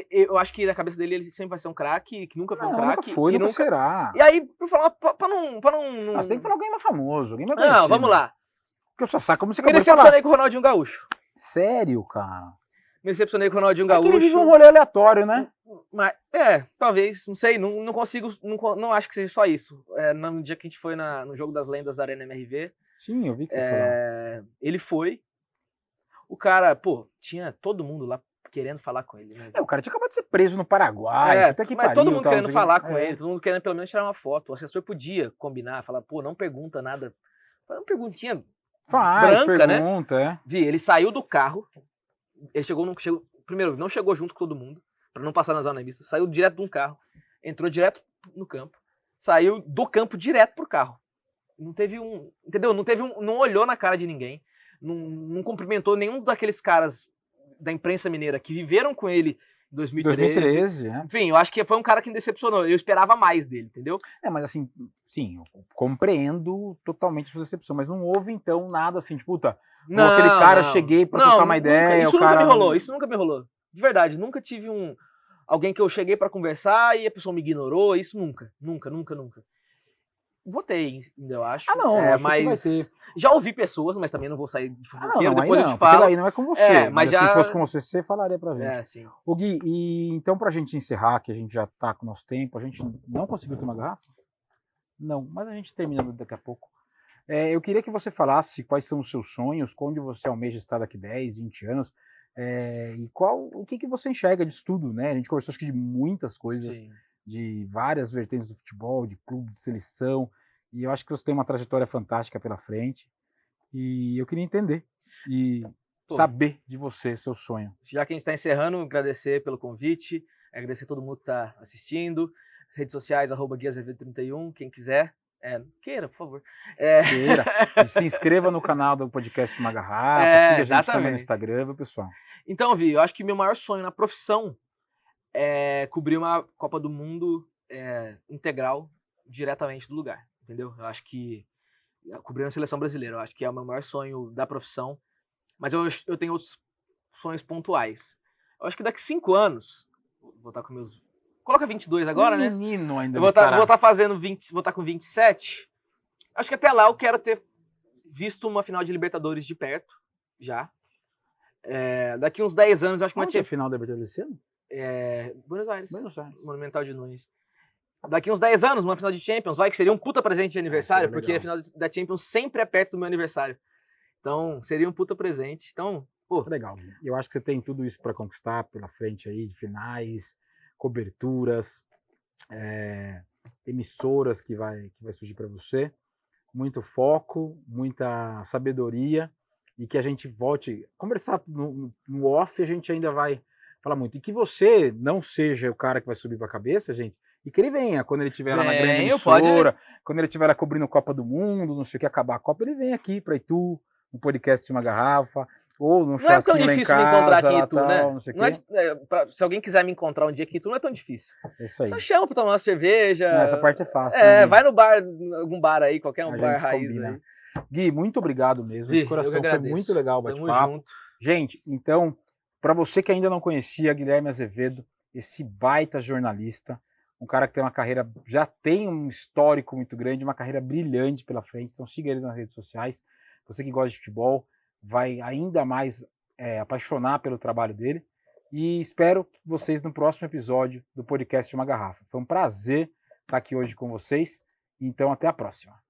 Eu acho que na cabeça dele ele sempre vai ser um craque, que nunca foi um craque. Nunca foi, nunca será. E aí, pra falar, pra não... Mas tem que falar alguém mais famoso, alguém mais conhecido. Não, vamos lá. Porque o Sassá, como você acabou de falar. Me decepcionei com o Ronaldinho Gaúcho. Sério, cara? Me decepcionei com o Ronaldinho Gaúcho. Ele vive um rolê aleatório, né? Mas, talvez, não sei, não consigo, não acho que seja só isso. No dia que a gente foi no Jogo das Lendas da Arena MRV. Sim, eu vi que você falou. Ele foi. O cara, tinha todo mundo lá querendo falar com ele. Né? O cara tinha acabado de ser preso no Paraguai. Mas todo mundo querendo falar com ele, todo mundo querendo pelo menos tirar uma foto. O assessor podia combinar, falar, não pergunta nada. Faz uma perguntinha branca, pergunta, né? Ele saiu do carro, ele primeiro, não chegou junto com todo mundo, pra não passar na zona mista, saiu direto de um carro, entrou direto no campo, saiu do campo direto pro carro. Não teve entendeu? Não olhou na cara de ninguém, não cumprimentou nenhum daqueles caras da imprensa mineira que viveram com ele em 2013. Enfim, eu acho que foi um cara que me decepcionou. Eu esperava mais dele, entendeu? Mas assim, sim, eu compreendo totalmente sua decepção, mas não houve então nada assim, tipo, aquele cara, cheguei pra trocar uma ideia. Isso nunca me rolou. De verdade, nunca tive alguém que eu cheguei pra conversar e a pessoa me ignorou, isso nunca. Votei, eu acho. Mas já ouvi pessoas, mas também não vou sair de fofoqueiro, depois eu te falo. Aí não é com você, mas já... se fosse com você falaria pra gente. Sim. O Gui, e então pra gente encerrar, que a gente já tá com o nosso tempo, a gente não conseguiu ter uma garrafa? Não, mas a gente termina daqui a pouco. Eu queria que você falasse quais são os seus sonhos, onde você almeja estar daqui 10, 20 anos, e o que você enxerga disso tudo, né? A gente conversou acho que de muitas coisas, sim, de várias vertentes do futebol, de clube, de seleção, e eu acho que você tem uma trajetória fantástica pela frente, e eu queria entender e saber de você, seu sonho. Já que a gente está encerrando, agradecer pelo convite, agradecer a todo mundo que está assistindo, as redes sociais, @GuiAzevedo31, quem quiser. Queira, por favor. Queira. Se inscreva no canal do podcast Uma Garrafa, siga a gente também no Instagram, viu, pessoal? Então, Vi, eu acho que meu maior sonho na profissão é cobrir uma Copa do Mundo integral diretamente do lugar, entendeu? Eu acho que cobrir a seleção brasileira, eu acho que é o meu maior sonho da profissão, mas eu tenho outros sonhos pontuais. Eu acho que daqui 5 anos, vou estar com meus... Coloca 22 agora, né? Menino ainda. Eu vou estar fazendo 20, vou estar com 27. Acho que até lá eu quero ter visto uma final de Libertadores de perto, já. Daqui uns 10 anos, eu acho que uma final da Libertadores esse ano? Buenos Aires. Monumental de Nunes. Daqui uns 10 anos, uma final de Champions, que seria um puta presente de aniversário, porque a final da Champions sempre é perto do meu aniversário. Então, seria um puta presente. Então, legal. Eu acho que você tem tudo isso para conquistar pela frente aí, de finais, coberturas, emissoras que vai surgir para você, muito foco, muita sabedoria, e que a gente volte a conversar no off, a gente ainda vai falar muito, e que você não seja o cara que vai subir para a cabeça, gente, e que ele venha, quando ele estiver lá na grande emissora, quando ele estiver lá cobrindo a Copa do Mundo, não sei o que, acabar a Copa, ele vem aqui para Itu, no podcast de Uma Garrafa, ou num churrasquinho lá em casa. Não é tão difícil me encontrar aqui em Itu, né? Não sei se alguém quiser me encontrar um dia aqui em Itu, não é tão difícil. Isso aí. Só chama pra tomar uma cerveja. Essa parte é fácil. Vai no bar, algum bar aí, qualquer bar raiz combina aí. Gui, muito obrigado mesmo, de coração, foi muito legal o bate-papo. Gente, então, para você que ainda não conhecia Guilherme Azevedo, esse baita jornalista, um cara que tem uma carreira, já tem um histórico muito grande, uma carreira brilhante pela frente, então siga eles nas redes sociais. Você que gosta de futebol, vai ainda mais apaixonar pelo trabalho dele, e espero vocês no próximo episódio do podcast Uma Garrafa. Foi um prazer estar aqui hoje com vocês, então até a próxima.